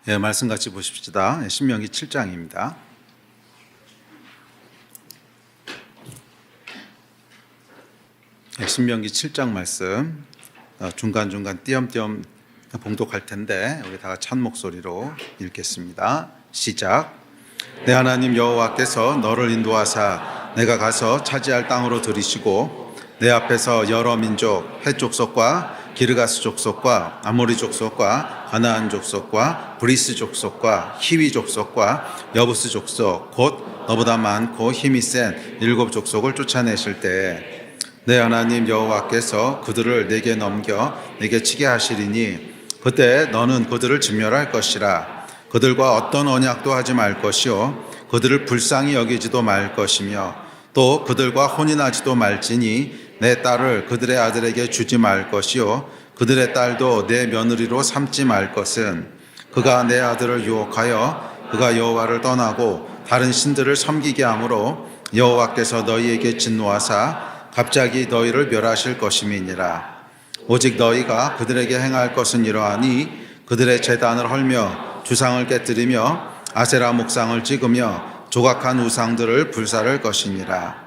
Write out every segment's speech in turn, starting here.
예, 말씀 같이 보십시다. 신명기 7장입니다. 신명기 7장 말씀 중간중간 띄엄띄엄 봉독할 텐데 우리 다 같이 한 목소리로 읽겠습니다. 시작. 내 하나님 여호와께서 너를 인도하사 내가 가서 차지할 땅으로 들이시고 내 앞에서 여러 민족 헷 족속과 기르가스 족속과 아모리 족속과 가나안 족속과 브리스 족속과 히위 족속과 여부스 족속 곧 너보다 많고 힘이 센 7 족속을 쫓아내실 때에 내 하나님 여호와께서 그들을 내게 넘겨 내게 치게 하시리니 그때 너는 그들을 진멸할 것이라. 그들과 어떤 언약도 하지 말 것이요 그들을 불쌍히 여기지도 말 것이며 또 그들과 혼인하지도 말지니 내 딸을 그들의 아들에게 주지 말 것이요 그들의 딸도 내 며느리로 삼지 말 것은 그가 내 아들을 유혹하여 그가 여호와를 떠나고 다른 신들을 섬기게 하므로 여호와께서 너희에게 진노하사 갑자기 너희를 멸하실 것임이니라. 오직 너희가 그들에게 행할 것은 이러하니 그들의 제단을 헐며 주상을 깨뜨리며 아세라 목상을 찍으며 조각한 우상들을 불사를 것이니라.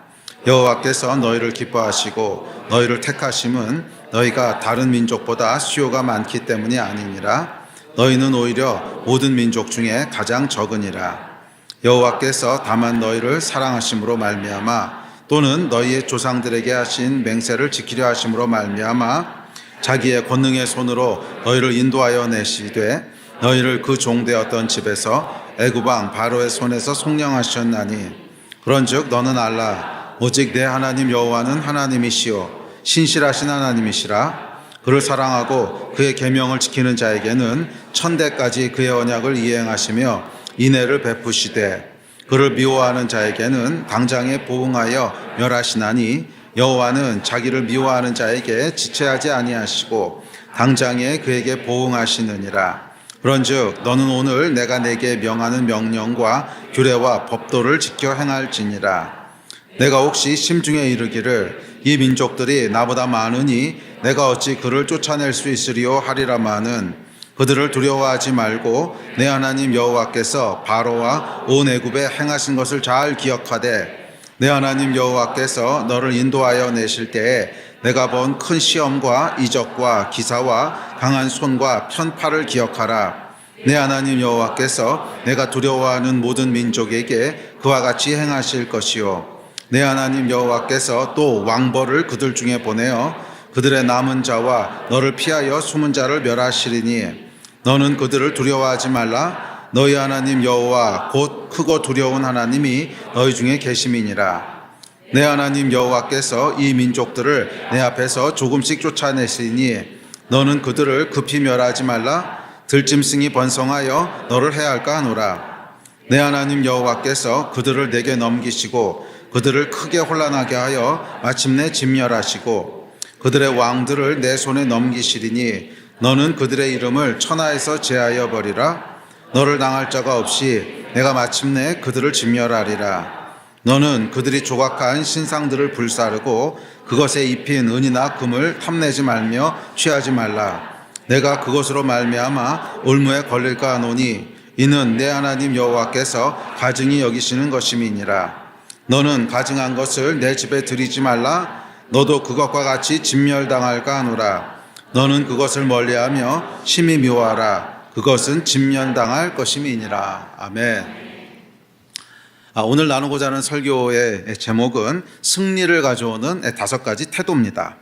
여호와께서 너희를 기뻐하시고 너희를 택하심은 너희가 다른 민족보다 수요가 많기 때문이 아니니라. 너희는 오히려 모든 민족 중에 가장 적으니라. 여호와께서 다만 너희를 사랑하심으로 말미암아 또는 너희의 조상들에게 하신 맹세를 지키려 하심으로 말미암아 자기의 권능의 손으로 너희를 인도하여 내시되 너희를 그 종되었던 집에서 애굽 왕 바로의 손에서 속량하셨나니 그런즉 너는 알라. 오직 내 하나님 여호와는 하나님이시요 신실하신 하나님이시라. 그를 사랑하고 그의 계명을 지키는 자에게는 천대까지 그의 언약을 이행하시며 인애를 베푸시되 그를 미워하는 자에게는 당장에 보응하여 멸하시나니 여호와는 자기를 미워하는 자에게 지체하지 아니하시고 당장에 그에게 보응하시느니라. 그런즉 너는 오늘 내가 내게 명하는 명령과 규례와 법도를 지켜 행할지니라. 내가 혹시 심중에 이르기를 이 민족들이 나보다 많으니 내가 어찌 그를 쫓아낼 수 있으리요 하리라마는 그들을 두려워하지 말고 내 하나님 여호와께서 바로와 온 애굽에 행하신 것을 잘 기억하되 내 하나님 여호와께서 너를 인도하여 내실 때에 내가 본 큰 시험과 이적과 기사와 강한 손과 편팔을 기억하라. 내 하나님 여호와께서 내가 두려워하는 모든 민족에게 그와 같이 행하실 것이요 내 하나님 여호와께서 또 왕벌을 그들 중에 보내어 그들의 남은 자와 너를 피하여 숨은 자를 멸하시리니 너는 그들을 두려워하지 말라. 너희 하나님 여호와 곧 크고 두려운 하나님이 너희 중에 계심이니라. 내 하나님 여호와께서 이 민족들을 내 앞에서 조금씩 쫓아내시니 너는 그들을 급히 멸하지 말라. 들짐승이 번성하여 너를 해할까 하노라. 내 하나님 여호와께서 그들을 내게 넘기시고 그들을 크게 혼란하게 하여 마침내 진멸하시고 그들의 왕들을 내 손에 넘기시리니 너는 그들의 이름을 천하에서 제하여 버리라. 너를 당할 자가 없이 내가 마침내 그들을 진멸하리라. 너는 그들이 조각한 신상들을 불사르고 그것에 입힌 은이나 금을 탐내지 말며 취하지 말라. 내가 그것으로 말미암아 올무에 걸릴까 하노니 이는 내 하나님 여호와께서 가증히 여기시는 것임이니라. 너는 가증한 것을 내 집에 들이지 말라. 너도 그것과 같이 진멸당할까 하노라. 너는 그것을 멀리하며 심히 미워하라. 그것은 진멸당할 것임이니라. 아멘. 오늘 나누고자 하는 설교의 제목은 승리를 가져오는 5가지 태도입니다.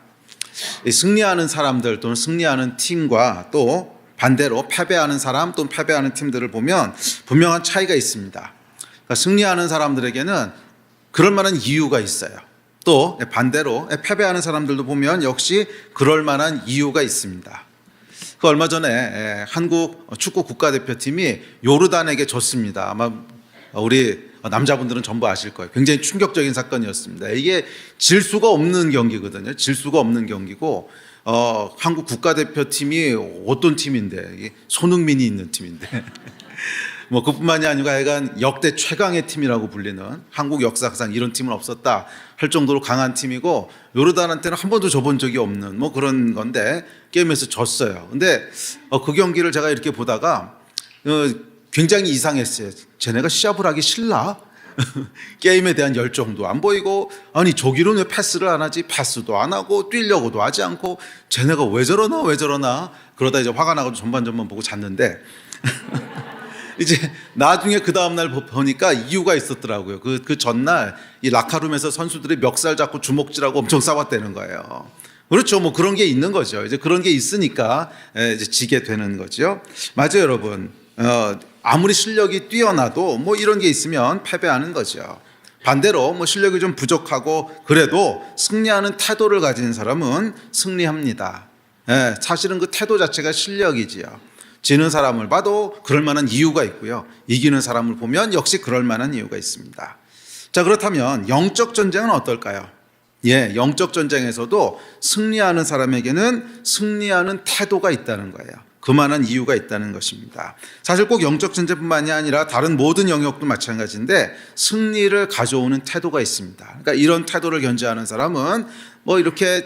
승리하는 사람들 또는 승리하는 팀과 또 반대로 패배하는 사람 또는 패배하는 팀들을 보면 분명한 차이가 있습니다. 그러니까 승리하는 사람들에게는 그럴 만한 이유가 있어요. 또 반대로 패배하는 사람들도 보면 역시 그럴 만한 이유가 있습니다. 그 얼마 전에 한국 축구 국가대표팀이 요르단에게 졌습니다. 아마 우리 남자분들은 전부 아실 거예요. 굉장히 충격적인 사건이었습니다. 이게 질 수가 없는 경기거든요. 질 수가 없는 경기고 한국 국가대표팀이 어떤 팀인데 손흥민이 있는 팀인데 뭐 그뿐만이 아니고 하여간 역대 최강의 팀이라고 불리는 한국 역사상 이런 팀은 없었다 할 정도로 강한 팀이고 요르단한테는 한 번도 져본 적이 없는 뭐 그런 건데 게임에서 졌어요. 근데 그 경기를 제가 이렇게 보다가 굉장히 이상했어요. 쟤네가 시합을 하기 싫나? 게임에 대한 열정도 안 보이고, 아니 저기는 왜 패스를 안 하지? 패스도 안 하고 뛰려고도 하지 않고 쟤네가 왜 저러나 그러다 이제 화가 나고 전반전만 보고 잤는데 이제 나중에 그 다음날 보니까 이유가 있었더라고요. 그 전날 이 라카룸에서 선수들이 멱살 잡고 주먹질하고 엄청 싸웠다는 거예요. 그렇죠. 뭐 그런 게 있는 거죠. 이제 그런 게 있으니까 이제 지게 되는 거죠. 맞아요, 여러분. 아무리 실력이 뛰어나도 뭐 이런 게 있으면 패배하는 거죠. 반대로 뭐 실력이 좀 부족하고 그래도 승리하는 태도를 가진 사람은 승리합니다. 사실은 그 태도 자체가 실력이지요. 지는 사람을 봐도 그럴 만한 이유가 있고요. 이기는 사람을 보면 역시 그럴 만한 이유가 있습니다. 자, 그렇다면 영적 전쟁은 어떨까요? 영적 전쟁에서도 승리하는 사람에게는 승리하는 태도가 있다는 거예요. 그만한 이유가 있다는 것입니다. 사실 꼭 영적 전쟁뿐만이 아니라 다른 모든 영역도 마찬가지인데 승리를 가져오는 태도가 있습니다. 그러니까 이런 태도를 견지하는 사람은 뭐 이렇게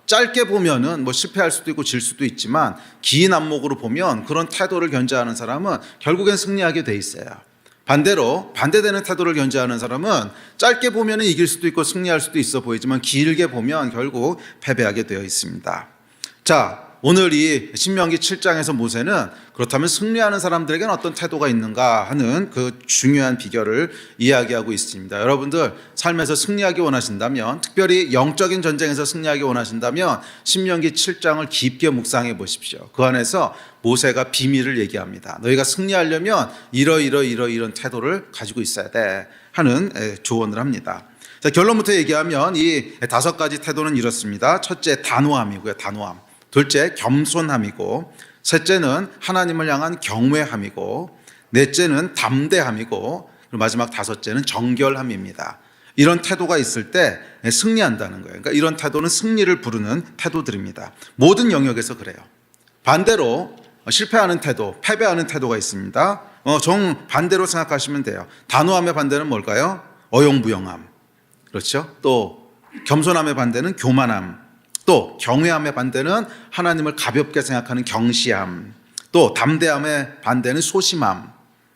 짧게 보면은 뭐 실패할 수도 있고 질 수도 있지만 긴 안목으로 보면 그런 태도를 견지하는 사람은 결국엔 승리하게 돼 있어요. 반대로 반대되는 태도를 견지하는 사람은 짧게 보면은 이길 수도 있고 승리할 수도 있어 보이지만 길게 보면 결국 패배하게 되어 있습니다. 자, 오늘 이 신명기 7장에서 모세는 그렇다면 승리하는 사람들에게는 어떤 태도가 있는가 하는 그 중요한 비결을 이야기하고 있습니다. 여러분들 삶에서 승리하기 원하신다면, 특별히 영적인 전쟁에서 승리하기 원하신다면 신명기 7장을 깊게 묵상해 보십시오. 그 안에서 모세가 비밀을 얘기합니다. 너희가 승리하려면 이런 태도를 가지고 있어야 돼 하는 조언을 합니다. 자, 결론부터 얘기하면 이 5가지 태도는 이렇습니다. 첫째, 단호함이고요. 단호함. 둘째, 겸손함이고, 셋째는 하나님을 향한 경외함이고, 넷째는 담대함이고, 그리고 마지막 5째는 정결함입니다. 이런 태도가 있을 때 승리한다는 거예요. 그러니까 이런 태도는 승리를 부르는 태도들입니다. 모든 영역에서 그래요. 반대로 실패하는 태도, 패배하는 태도가 있습니다. 정반대로 생각하시면 돼요. 단호함의 반대는 뭘까요? 어용부용함. 그렇죠? 또 겸손함의 반대는 교만함. 또 경외함의 반대는 하나님을 가볍게 생각하는 경시함. 또 담대함의 반대는 소심함.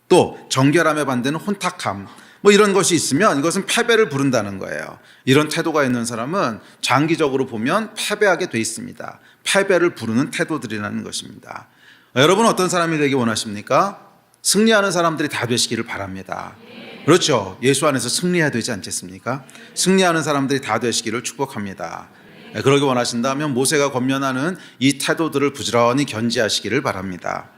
또 정결함의 반대는 혼탁함. 뭐 이런 것이 있으면 이것은 패배를 부른다는 거예요. 이런 태도가 있는 사람은 장기적으로 보면 패배하게 돼 있습니다. 패배를 부르는 태도들이라는 것입니다. 여러분 어떤 사람이 되기 원하십니까? 승리하는 사람들이 다 되시기를 바랍니다. 그렇죠. 예수 안에서 승리해야 되지 않겠습니까? 승리하는 사람들이 다 되시기를 축복합니다. 그러기 원하신다면 모세가 권면하는 이 태도들을 부지런히 견지하시기를 바랍니다.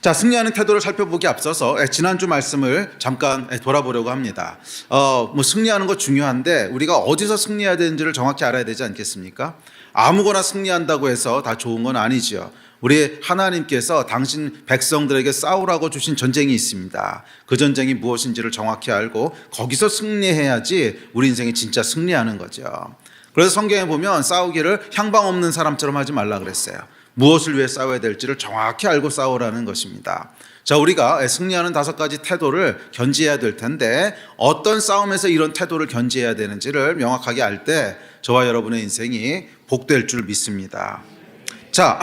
자, 승리하는 태도를 살펴보기 앞서서 지난주 말씀을 잠깐 돌아보려고 합니다. 뭐 승리하는 거 중요한데 우리가 어디서 승리해야 되는지를 정확히 알아야 되지 않겠습니까? 아무거나 승리한다고 해서 다 좋은 건 아니지요. 우리 하나님께서 당신 백성들에게 싸우라고 주신 전쟁이 있습니다. 그 전쟁이 무엇인지를 정확히 알고 거기서 승리해야지 우리 인생이 진짜 승리하는 거죠. 그래서 성경에 보면 싸우기를 향방 없는 사람처럼 하지 말라 그랬어요. 무엇을 위해 싸워야 될지를 정확히 알고 싸우라는 것입니다. 자, 우리가 승리하는 5가지 태도를 견지해야 될 텐데 어떤 싸움에서 이런 태도를 견지해야 되는지를 명확하게 알 때 저와 여러분의 인생이 복될 줄 믿습니다. 자,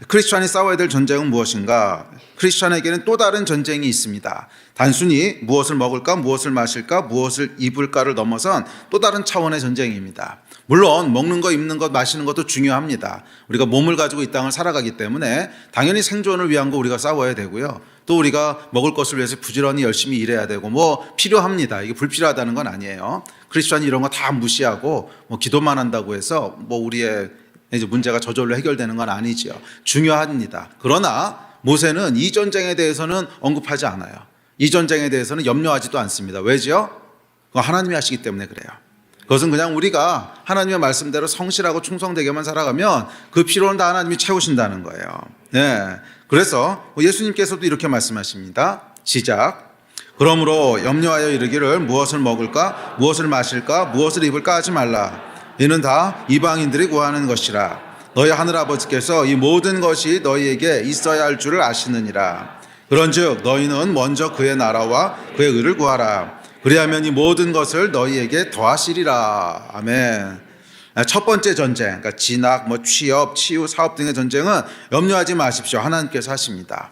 크리스찬이 싸워야 될 전쟁은 무엇인가? 크리스찬에게는 또 다른 전쟁이 있습니다. 단순히 무엇을 먹을까, 무엇을 마실까, 무엇을 입을까를 넘어선 또 다른 차원의 전쟁입니다. 물론 먹는 것, 입는 것, 마시는 것도 중요합니다. 우리가 몸을 가지고 이 땅을 살아가기 때문에 당연히 생존을 위한 거 우리가 싸워야 되고요. 또 우리가 먹을 것을 위해서 부지런히 열심히 일해야 되고 뭐 필요합니다. 이게 불필요하다는 건 아니에요. 크리스찬이 이런 거 다 무시하고 뭐 기도만 한다고 해서 뭐 우리의 이제 문제가 저절로 해결되는 건 아니지요. 중요합니다. 그러나 모세는 이 전쟁에 대해서는 언급하지 않아요. 이 전쟁에 대해서는 염려하지도 않습니다. 왜지요? 그거 하나님이 하시기 때문에 그래요. 그것은 그냥 우리가 하나님의 말씀대로 성실하고 충성되게만 살아가면 그 필요는 다 하나님이 채우신다는 거예요. 네. 그래서 예수님께서도 이렇게 말씀하십니다. 시작. 그러므로 염려하여 이르기를 무엇을 먹을까, 무엇을 마실까, 무엇을 입을까 하지 말라. 이는 다 이방인들이 구하는 것이라. 너희 하늘아버지께서 이 모든 것이 너희에게 있어야 할 줄을 아시느니라. 그런즉 너희는 먼저 그의 나라와 그의 의를 구하라. 그리하면 이 모든 것을 너희에게 더하시리라. 아멘. 첫 번째 전쟁, 그러니까 진학, 취업, 치유, 사업 등의 전쟁은 염려하지 마십시오. 하나님께서 하십니다.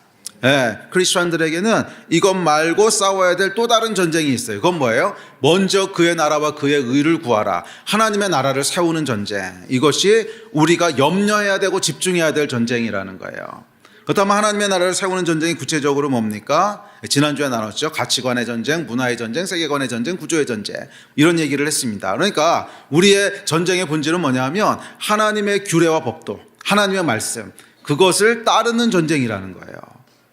크리스천들에게는 이것 말고 싸워야 될 또 다른 전쟁이 있어요. 그건 뭐예요? 먼저 그의 나라와 그의 의를 구하라. 하나님의 나라를 세우는 전쟁. 이것이 우리가 염려해야 되고 집중해야 될 전쟁이라는 거예요. 그렇다면 하나님의 나라를 세우는 전쟁이 구체적으로 뭡니까? 지난주에 나눴죠. 가치관의 전쟁, 문화의 전쟁, 세계관의 전쟁, 구조의 전쟁, 이런 얘기를 했습니다. 그러니까 우리의 전쟁의 본질은 뭐냐면 하나님의 규례와 법도, 하나님의 말씀, 그것을 따르는 전쟁이라는 거예요.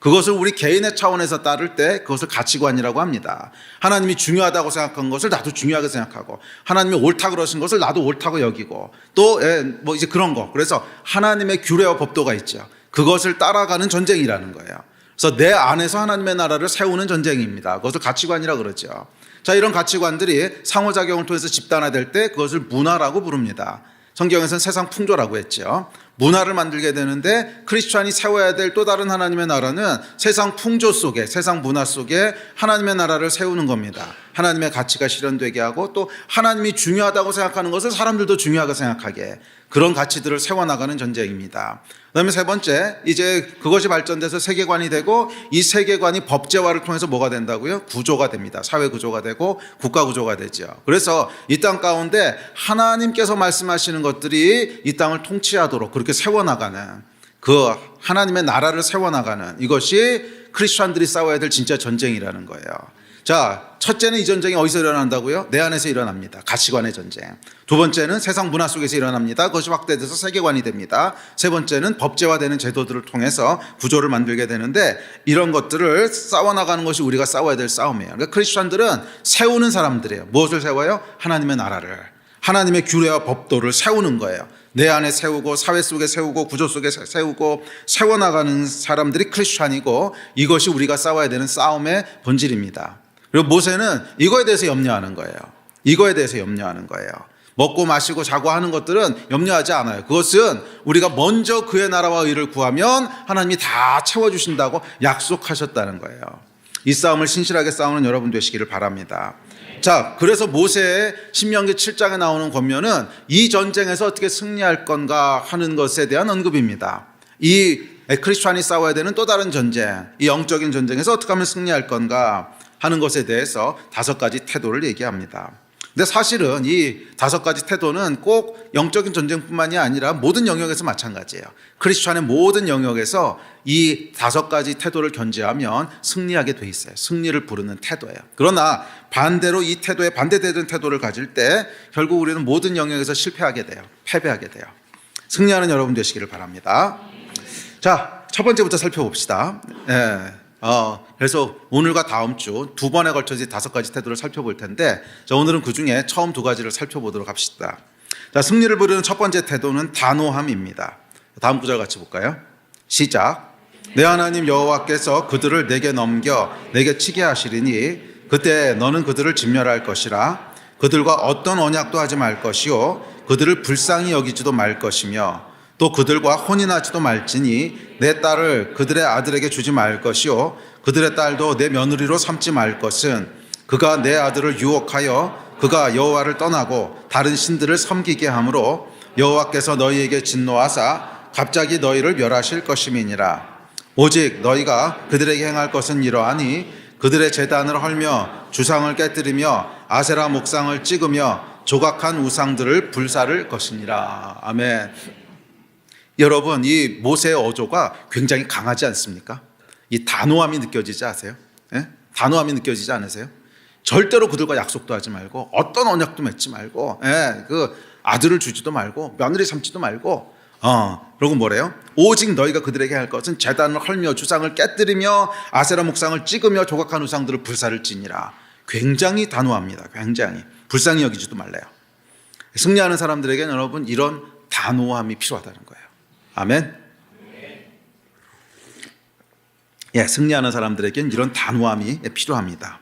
그것을 우리 개인의 차원에서 따를 때 그것을 가치관이라고 합니다. 하나님이 중요하다고 생각한 것을 나도 중요하게 생각하고, 하나님이 옳다고 그러신 것을 나도 옳다고 여기고, 또 뭐 이제 그런 거. 그래서 하나님의 규례와 법도가 있죠. 그것을 따라가는 전쟁이라는 거예요. 그래서 내 안에서 하나님의 나라를 세우는 전쟁입니다. 그것을 가치관이라고 그러죠. 자, 이런 가치관들이 상호작용을 통해서 집단화될 때 그것을 문화라고 부릅니다. 성경에서는 세상 풍조라고 했죠. 문화를 만들게 되는데 크리스찬이 세워야 될 또 다른 하나님의 나라는 세상 풍조 속에, 세상 문화 속에 하나님의 나라를 세우는 겁니다. 하나님의 가치가 실현되게 하고, 또 하나님이 중요하다고 생각하는 것을 사람들도 중요하게 생각하게, 그런 가치들을 세워나가는 전쟁입니다. 그다음에 세 번째, 이제 그것이 발전돼서 세계관이 되고, 이 세계관이 법제화를 통해서 뭐가 된다고요? 구조가 됩니다. 사회 구조가 되고 국가 구조가 되죠. 그래서 이 땅 가운데 하나님께서 말씀하시는 것들이 이 땅을 통치하도록 그렇게 세워나가는, 그 하나님의 나라를 세워나가는, 이것이 크리스천들이 싸워야 될 진짜 전쟁이라는 거예요. 자, 첫째는 이 전쟁이 어디서 일어난다고요? 내 안에서 일어납니다. 가치관의 전쟁. 두 번째는 세상 문화 속에서 일어납니다. 그것이 확대돼서 세계관이 됩니다. 세 번째는 법제화되는 제도들을 통해서 구조를 만들게 되는데, 이런 것들을 싸워나가는 것이 우리가 싸워야 될 싸움이에요. 그러니까 크리스천들은 세우는 사람들이에요. 무엇을 세워요? 하나님의 나라를, 하나님의 규례와 법도를 세우는 거예요. 내 안에 세우고, 사회 속에 세우고, 구조 속에 세우고, 세워나가는 사람들이 크리스천이고, 이것이 우리가 싸워야 되는 싸움의 본질입니다. 그리고 모세는 이거에 대해서 염려하는 거예요. 이거에 대해서 염려하는 거예요. 먹고 마시고 자고 하는 것들은 염려하지 않아요. 그것은 우리가 먼저 그의 나라와 의를 구하면 하나님이 다 채워주신다고 약속하셨다는 거예요. 이 싸움을 신실하게 싸우는 여러분 되시기를 바랍니다. 자, 그래서 모세의 신명기 7장에 나오는 권면은 이 전쟁에서 어떻게 승리할 건가 하는 것에 대한 언급입니다. 이 크리스찬이 싸워야 되는 또 다른 전쟁, 이 영적인 전쟁에서 어떻게 하면 승리할 건가 하는 것에 대해서 5가지 태도를 얘기합니다. 근데 사실은 이 5가지 태도는 꼭 영적인 전쟁뿐만이 아니라 모든 영역에서 마찬가지예요. 크리스찬의 모든 영역에서 이 5가지 태도를 견지하면 승리하게 돼 있어요. 승리를 부르는 태도예요. 그러나 반대로 이 태도에 반대되는 태도를 가질 때 결국 우리는 모든 영역에서 실패하게 돼요. 패배하게 돼요. 승리하는 여러분 되시기를 바랍니다. 자, 첫 번째부터 살펴봅시다. 그래서 오늘과 다음 주 2번에 걸쳐서 5가지 태도를 살펴볼 텐데, 자, 오늘은 그 중에 처음 2가지를 살펴보도록 합시다. 자, 승리를 부르는 첫 번째 태도는 단호함입니다. 다음 구절 같이 볼까요? 시작. 내 하나님 여호와께서 그들을 내게 넘겨 내게 치게 하시리니 그때 너는 그들을 진멸할 것이라. 그들과 어떤 언약도 하지 말 것이요 그들을 불쌍히 여기지도 말 것이며, 또 그들과 혼인하지도 말지니 내 딸을 그들의 아들에게 주지 말 것이요 그들의 딸도 내 며느리로 삼지 말 것은 그가 내 아들을 유혹하여 그가 여호와를 떠나고 다른 신들을 섬기게 하므로 여호와께서 너희에게 진노하사 갑자기 너희를 멸하실 것임이니라. 오직 너희가 그들에게 행할 것은 이러하니 그들의 제단을 헐며 주상을 깨뜨리며 아세라 목상을 찍으며 조각한 우상들을 불사를 것이니라. 아멘. 여러분, 이 모세의 어조가 굉장히 강하지 않습니까? 이 단호함이 느껴지지 않으세요? 예? 단호함이 느껴지지 않으세요? 절대로 그들과 약속도 하지 말고 어떤 언약도 맺지 말고, 그 아들을 주지도 말고 며느리 삼지도 말고, 그리고 뭐래요? 오직 너희가 그들에게 할 것은 제단을 헐며 주상을 깨뜨리며 아세라 목상을 찍으며 조각한 우상들을 불사를 지니라. 굉장히 단호합니다. 굉장히 불쌍히 여기지도 말래요. 승리하는 사람들에게는 여러분 이런 단호함이 필요하다는 거예요. 아멘. 예, 승리하는 사람들에게는 이런 단호함이 필요합니다.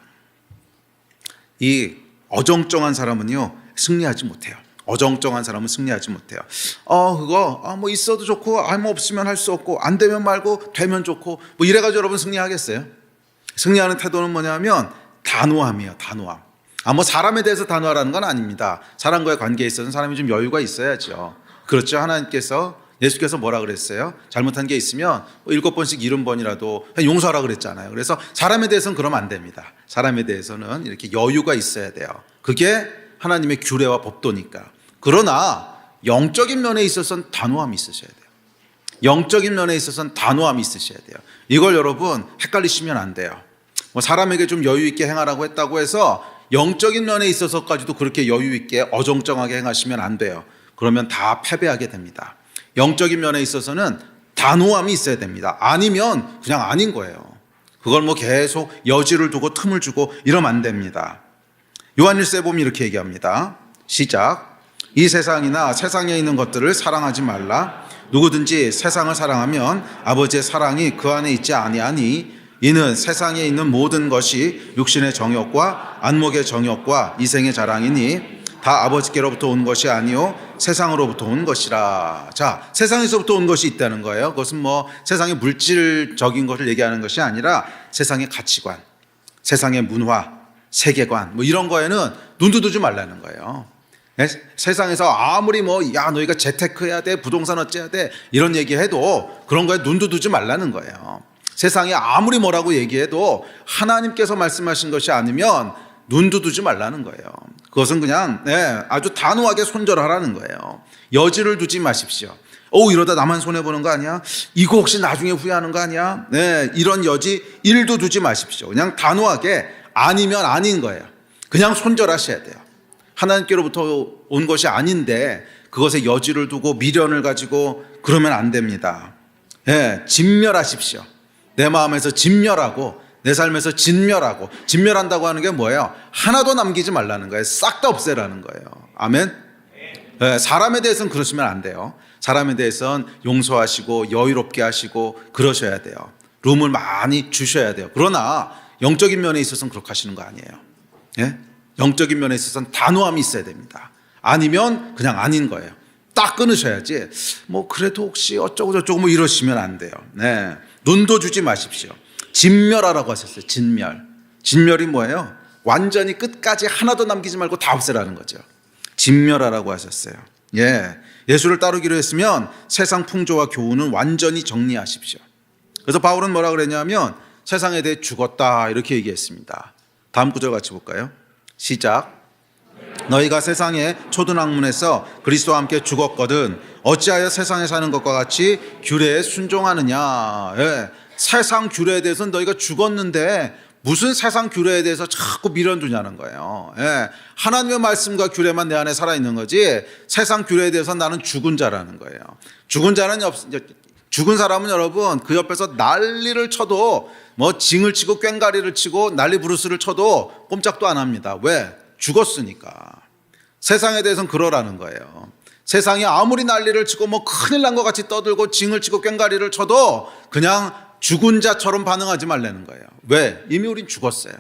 이 어정쩡한 사람은요 승리하지 못해요. 어정쩡한 사람은 승리하지 못해요. 그거 뭐 있어도 좋고 뭐 없으면 할 수 없고 안 되면 말고 되면 좋고 뭐 이래가지고 여러분 승리하겠어요? 승리하는 태도는 뭐냐면 단호함이에요. 단호함. 뭐 사람에 대해서 단호하라는 건 아닙니다. 사람과의 관계에 있어서는 사람이 좀 여유가 있어야죠. 그렇죠. 하나님께서 예수께서 뭐라 그랬어요? 잘못한 게 있으면 7번씩 70번이라도 용서하라 그랬잖아요. 그래서 사람에 대해서는 그러면 안 됩니다. 사람에 대해서는 이렇게 여유가 있어야 돼요. 그게 하나님의 규례와 법도니까. 그러나 영적인 면에 있어서는 단호함이 있으셔야 돼요. 영적인 면에 있어서는 단호함이 있으셔야 돼요. 이걸 여러분 헷갈리시면 안 돼요. 뭐 사람에게 좀 여유 있게 행하라고 했다고 해서 영적인 면에 있어서까지도 그렇게 여유 있게 어정쩡하게 행하시면 안 돼요. 그러면 다 패배하게 됩니다. 영적인 면에 있어서는 단호함이 있어야 됩니다. 아니면 그냥 아닌 거예요. 그걸 뭐 계속 여지를 두고 틈을 주고 이러면 안 됩니다. 요한일서에 보면 이렇게 얘기합니다. 시작. 이 세상이나 세상에 있는 것들을 사랑하지 말라. 누구든지 세상을 사랑하면 아버지의 사랑이 그 안에 있지 아니하니 이는 세상에 있는 모든 것이 육신의 정욕과 안목의 정욕과 이생의 자랑이니 다 아버지께로부터 온 것이 아니요 세상으로부터 온 것이라. 자, 세상에서부터 온 것이 있다는 거예요. 그것은 뭐 세상의 물질적인 것을 얘기하는 것이 아니라 세상의 가치관, 세상의 문화, 세계관 뭐 이런 거에는 눈도 두지 말라는 거예요. 세상에서 아무리 뭐 야 너희가 재테크해야 돼, 부동산 어째야 돼 이런 얘기해도 그런 거에 눈도 두지 말라는 거예요. 세상에 아무리 뭐라고 얘기해도 하나님께서 말씀하신 것이 아니면 눈도 두지 말라는 거예요. 그것은 그냥 아주 단호하게 손절하라는 거예요. 여지를 두지 마십시오. 이러다 나만 손해보는 거 아니야? 이거 혹시 나중에 후회하는 거 아니야? 이런 여지 1도 두지 마십시오. 그냥 단호하게 아니면 아닌 거예요. 그냥 손절하셔야 돼요. 하나님께로부터 온 것이 아닌데 그것에 여지를 두고 미련을 가지고 그러면 안 됩니다. 진멸하십시오. 내 마음에서 진멸하고 내 삶에서 진멸하고. 진멸한다고 하는 게 뭐예요? 하나도 남기지 말라는 거예요. 싹 다 없애라는 거예요. 아멘. 사람에 대해서는 그러시면 안 돼요. 사람에 대해서는 용서하시고 여유롭게 하시고 그러셔야 돼요. 룸을 많이 주셔야 돼요. 그러나 영적인 면에 있어서는 그렇게 하시는 거 아니에요. 영적인 면에 있어서는 단호함이 있어야 됩니다. 아니면 그냥 아닌 거예요. 딱 끊으셔야지 뭐 그래도 혹시 어쩌고 저쩌고 뭐 이러시면 안 돼요. 눈도 주지 마십시오. 진멸하라고 하셨어요. 진멸이 뭐예요? 완전히 끝까지 하나도 남기지 말고 다 없애라는 거죠. 진멸하라고 하셨어요. 예수를 따르기로 했으면 세상 풍조와 교훈은 완전히 정리하십시오. 그래서 바울은 뭐라 그랬냐면 세상에 대해 죽었다 이렇게 얘기했습니다. 다음 구절 같이 볼까요? 시작. 너희가 세상의 초등학문에서 그리스도와 함께 죽었거든 어찌하여 세상에 사는 것과 같이 규례에 순종하느냐. 세상 규례에 대해서는 너희가 죽었는데 무슨 세상 규례에 대해서 자꾸 미련 두냐는 거예요. 하나님의 말씀과 규례만 내 안에 살아있는 거지 세상 규례에 대해서는 나는 죽은 자라는 거예요. 죽은 사람은 여러분 그 옆에서 난리를 쳐도 뭐 징을 치고 꽹가리를 치고 난리 부르스를 쳐도 꼼짝도 안 합니다. 왜? 죽었으니까. 세상에 대해서는 그러라는 거예요. 세상이 아무리 난리를 치고 뭐 큰일 난 것 같이 떠들고 징을 치고 꽹가리를 쳐도 그냥 죽은 자처럼 반응하지 말라는 거예요. 왜? 이미 우린 죽었어요.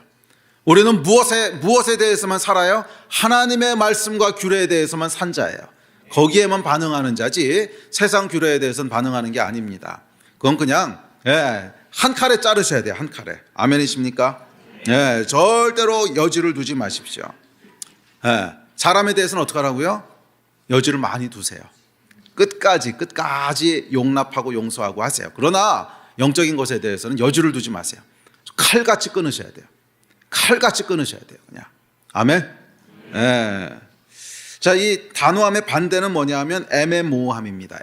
우리는 무엇에 대해서만 살아요? 하나님의 말씀과 규례에 대해서만 산 자예요. 거기에만 반응하는 자지 세상 규례에 대해서는 반응하는 게 아닙니다. 그건 그냥 한 칼에 자르셔야 돼요. 한 칼에. 아멘이십니까? 절대로 여지를 두지 마십시오. 사람에 대해서는 어떻게 하라고요? 여지를 많이 두세요. 끝까지 용납하고 용서하고 하세요. 그러나 영적인 것에 대해서는 여지를 두지 마세요. 칼같이 끊으셔야 돼요. 칼같이 끊으셔야 돼요. 그냥. 아멘. 자, 이 단호함의 반대는 뭐냐 하면 애매모호함입니다.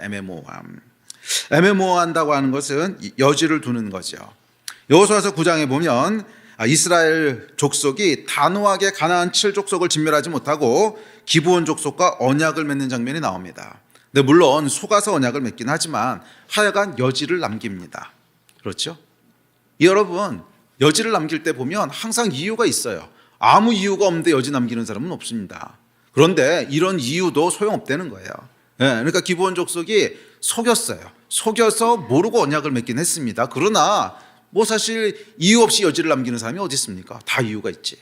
애매모호한다고 하는 것은 여지를 두는 거죠. 여호수아서 9장에 보면 이스라엘 족속이 단호하게 가나안 7족속을 진멸하지 못하고 기브온 족속과 언약을 맺는 장면이 나옵니다. 근데 물론 속아서 언약을 맺긴 하지만 하여간 여지를 남깁니다. 그렇죠? 여러분 여지를 남길 때 보면 항상 이유가 있어요. 아무 이유가 없는데 여지 남기는 사람은 없습니다. 그런데 이런 이유도 소용없다는 거예요. 그러니까 기브온 족속이 속여서 모르고 언약을 맺긴 했습니다. 그러나 뭐 사실 이유 없이 여지를 남기는 사람이 어디 있습니까? 다 이유가 있지.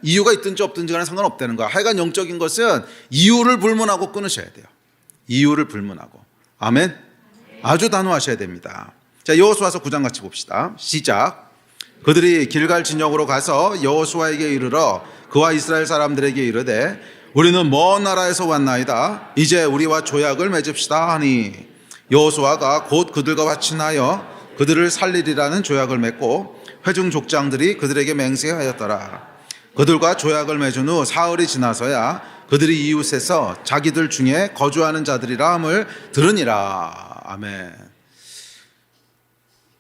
이유가 있든지 없든지 간에 상관없다는 거야. 하여간 영적인 것은 이유를 불문하고 끊으셔야 돼요. 이유를 불문하고. 아멘. 아주 단호하셔야 됩니다. 자, 여호수아서 9장 같이 봅시다. 시작. 그들이 길갈 진영으로 가서 여호수아에게 이르러 그와 이스라엘 사람들에게 이르되 우리는 먼 나라에서 왔나이다. 이제 우리와 조약을 맺읍시다 하니 여호수아가 곧 그들과 화친하여 그들을 살리리라는 조약을 맺고 회중 족장들이 그들에게 맹세하였더라. 그들과 조약을 맺은 후 사흘이 지나서야 그들이 이웃에서 자기들 중에 거주하는 자들이라 함을 들으니라. 아멘.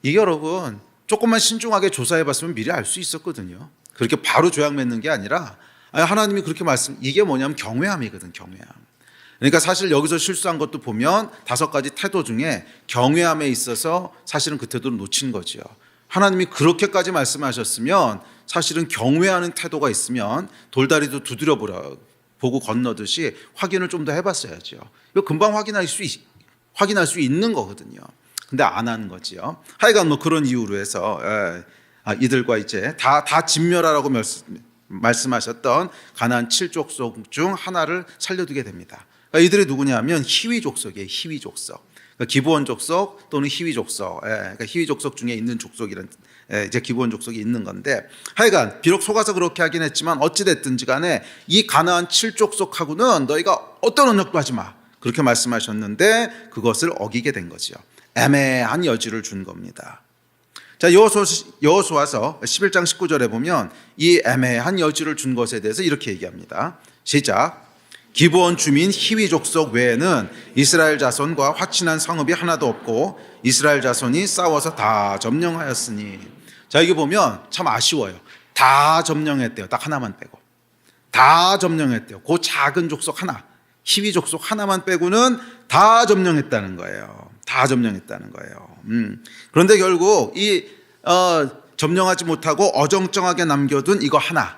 이게 여러분 조금만 신중하게 조사해 봤으면 미리 알 수 있었거든요. 그렇게 바로 조약 맺는 게 아니라 하나님이 그렇게 이게 뭐냐면 경외함이거든. 경외함. 그러니까 사실 여기서 실수한 것도 보면 5가지 태도 중에 경외함에 있어서 사실은 그 태도를 놓친 거죠. 하나님이 그렇게까지 말씀하셨으면 사실은 경외하는 태도가 있으면 돌다리도 두드려 보고 건너듯이 확인을 좀 더 해봤어야죠. 이거 금방 확인할 수 있는 거거든요. 근데 안 하는 거지요. 하여간 뭐 그런 이유로 해서 이들과 이제 다 진멸하라고 말씀하셨던 가나안 7족속 중 하나를 살려두게 됩니다. 그러니까 이들이 누구냐면 히위 족속이에요. 히위 족속. 그러니까 기브온 족속 또는 히위 족속. 그러니까 히위 족속 중에 있는 족속이란 이제 기브온 족속이 있는 건데, 하여간 비록 속아서 그렇게 하긴 했지만 어찌 됐든지 간에 이 가나안 7족속하고는 너희가 어떤 언약도 하지 마. 그렇게 말씀하셨는데 그것을 어기게 된 거죠. 애매한 여지를 준 겁니다. 자, 여호수아서 11장 19절에 보면 이 애매한 여지를 준 것에 대해서 이렇게 얘기합니다. 시작. 기브온 주민 히위 족속 외에는 이스라엘 자손과 화친한 성읍이 하나도 없고 이스라엘 자손이 싸워서 다 점령하였으니. 자, 여기 보면 참 아쉬워요. 다 점령했대요. 딱 하나만 빼고. 다 점령했대요. 그 작은 족속 하나, 히위 족속 하나만 빼고는 다 점령했다는 거예요. 다 점령했다는 거예요. 그런데 결국 이 점령하지 못하고 어정쩡하게 남겨둔 이거 하나,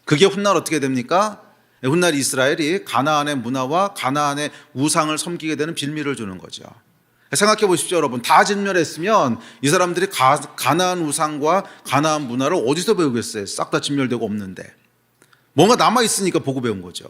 그게 훗날 어떻게 됩니까? 훗날 이스라엘이 가나안의 문화와 가나안의 우상을 섬기게 되는 빌미를 주는 거죠. 생각해 보십시오, 여러분. 다 진멸했으면 이 사람들이 가나안 우상과 가나안 문화를 어디서 배우겠어요? 싹 다 진멸되고 없는데. 뭔가 남아있으니까 보고 배운 거죠.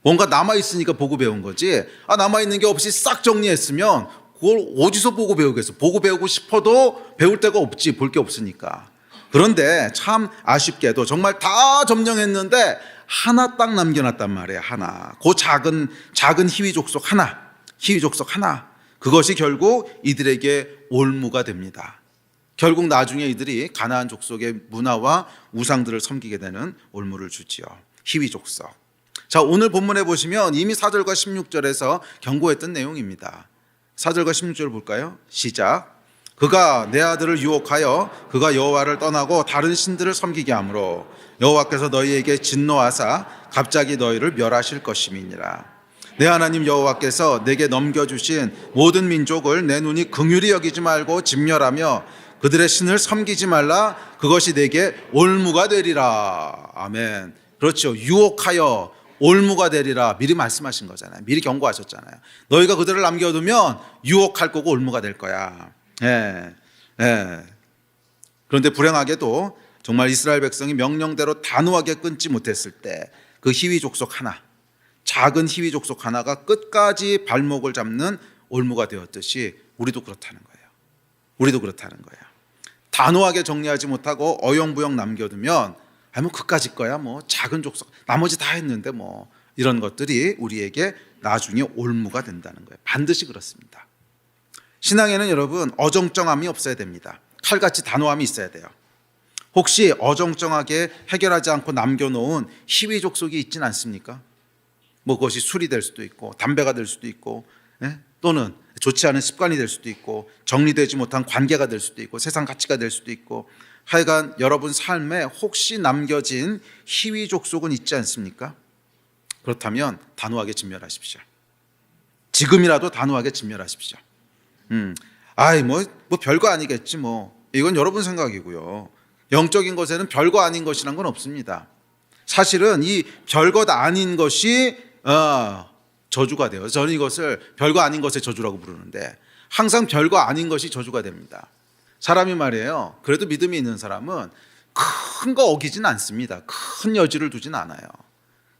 뭔가 남아있으니까 보고 배운 거지. 남아있는 게 없이 싹 정리했으면 그걸 어디서 보고 배우겠어? 보고 배우고 싶어도 배울 데가 없지. 볼 게 없으니까. 그런데 참 아쉽게도 정말 다 점령했는데 하나 딱 남겨놨단 말이에요. 하나. 그 작은 히위 족속 하나. 그것이 결국 이들에게 올무가 됩니다. 결국 나중에 이들이 가나안 족속의 문화와 우상들을 섬기게 되는 올무를 주지요. 히위 족속. 자, 오늘 본문에 보시면 이미 4절과 16절에서 경고했던 내용입니다. 4절과 16절을 볼까요? 시작. 그가 내 아들을 유혹하여 그가 여호와를 떠나고 다른 신들을 섬기게 하므로 여호와께서 너희에게 진노하사 갑자기 너희를 멸하실 것임이니라. 내 하나님 여호와께서 내게 넘겨주신 모든 민족을 내 눈이 긍휼히 여기지 말고 진멸하며 그들의 신을 섬기지 말라. 그것이 내게 올무가 되리라. 아멘. 그렇죠. 유혹하여 올무가 되리라. 미리 말씀하신 거잖아요. 미리 경고하셨잖아요. 너희가 그들을 남겨두면 유혹할 거고 올무가 될 거야. 그런데 불행하게도 정말 이스라엘 백성이 명령대로 단호하게 끊지 못했을 때 그 히위 족속 하나, 작은 히위 족속 하나가 끝까지 발목을 잡는 올무가 되었듯이 우리도 그렇다는 거예요. 단호하게 정리하지 못하고 어영부영 남겨두면 뭐 그까짓 거야. 뭐 작은 족속 나머지 다 했는데 뭐 이런 것들이 우리에게 나중에 올무가 된다는 거예요. 반드시 그렇습니다. 신앙에는 여러분 어정쩡함이 없어야 됩니다. 칼같이 단호함이 있어야 돼요. 혹시 어정쩡하게 해결하지 않고 남겨놓은 히위 족속이 있진 않습니까? 뭐 그것이 술이 될 수도 있고 담배가 될 수도 있고 또는 좋지 않은 습관이 될 수도 있고 정리되지 못한 관계가 될 수도 있고 세상 가치가 될 수도 있고, 하여간 여러분 삶에 혹시 남겨진 히위 족속은 있지 않습니까? 그렇다면 단호하게 진멸하십시오. 지금이라도 단호하게 진멸하십시오. 뭐 별거 아니겠지 뭐. 이건 여러분 생각이고요. 영적인 것에는 별거 아닌 것이란 건 없습니다. 사실은 이 별것 아닌 것이 저주가 돼요. 저는 이것을 별거 아닌 것의 저주라고 부르는데 항상 별거 아닌 것이 저주가 됩니다. 사람이 말이에요. 그래도 믿음이 있는 사람은 큰 거 어기진 않습니다. 큰 여지를 두진 않아요.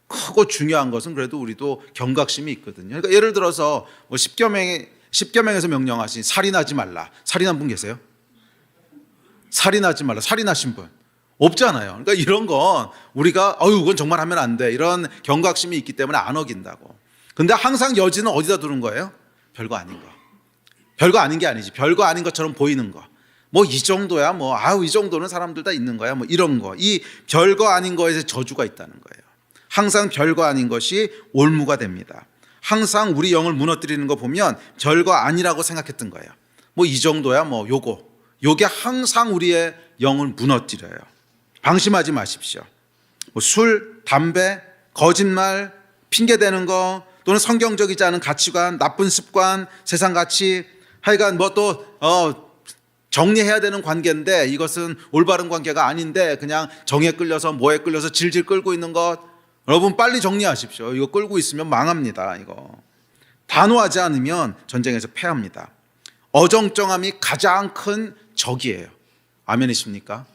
크고 중요한 것은 그래도 우리도 경각심이 있거든요. 그러니까 예를 들어서 뭐 십계명에서 명령하신 살인하지 말라. 살인한 분 계세요? 살인하지 말라. 살인하신 분. 없잖아요. 그러니까 이런 건 우리가 그건 정말 하면 안 돼, 이런 경각심이 있기 때문에 안 어긴다고. 근데 항상 여지는 어디다 두는 거예요? 별거 아닌 거. 별거 아닌 게 아니지. 별거 아닌 것처럼 보이는 거. 뭐 이 정도야, 이 정도는 사람들 다 있는 거야, 이런 거. 이 별거 아닌 거에서 저주가 있다는 거예요. 항상 별거 아닌 것이 올무가 됩니다. 항상 우리 영을 무너뜨리는 거 보면 별거 아니라고 생각했던 거예요. 이 정도야, 요게 항상 우리의 영을 무너뜨려요. 방심하지 마십시오. 술, 담배, 거짓말, 핑계대는 거, 또는 성경적이지 않은 가치관, 나쁜 습관, 세상 가치, 하여간 정리해야 되는 관계인데 이것은 올바른 관계가 아닌데 그냥 정에 끌려서 뭐에 끌려서 질질 끌고 있는 것, 여러분 빨리 정리하십시오. 이거 끌고 있으면 망합니다. 이거 단호하지 않으면 전쟁에서 패합니다. 어정쩡함이 가장 큰 적이에요. 아멘이십니까?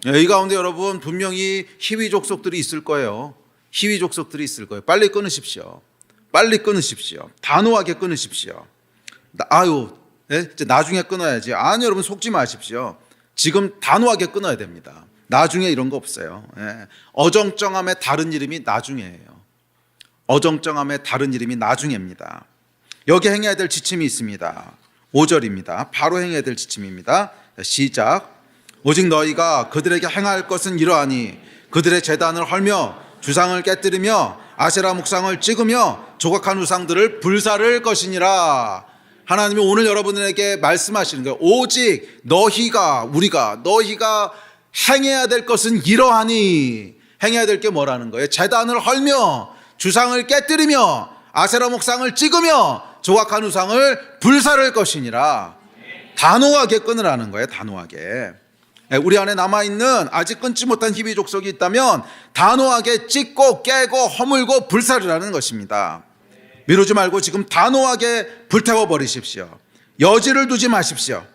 이 가운데 여러분 분명히 희위 족속들이 있을 거예요. 희위 족속들이 있을 거예요. 빨리 끊으십시오. 빨리 끊으십시오. 단호하게 끊으십시오. 나중에 끊어야지. 아니, 여러분 속지 마십시오. 지금 단호하게 끊어야 됩니다. 나중에 이런 거 없어요. 어정쩡함의 다른 이름이 나중에예요. 어정쩡함의 다른 이름이 나중에입니다. 여기 행해야 될 지침이 있습니다. 5절입니다. 바로 행해야 될 지침입니다. 시작. 오직 너희가 그들에게 행할 것은 이러하니 그들의 제단을 헐며 주상을 깨뜨리며 아세라 묵상을 찍으며 조각한 우상들을 불사를 것이니라. 하나님이 오늘 여러분에게 말씀하시는 거예요. 오직 너희가 행해야 될 것은 이러하니. 행해야 될 게 뭐라는 거예요? 제단을 헐며 주상을 깨뜨리며 아세라 묵상을 찍으며 조각한 우상을 불사를 것이니라. 단호하게 끊으라는 거예요. 단호하게. 우리 안에 남아있는 아직 끊지 못한 희비 족속이 있다면 단호하게 찍고 깨고 허물고 불사르라는 것입니다. 미루지 말고 지금 단호하게 불태워 버리십시오. 여지를 두지 마십시오.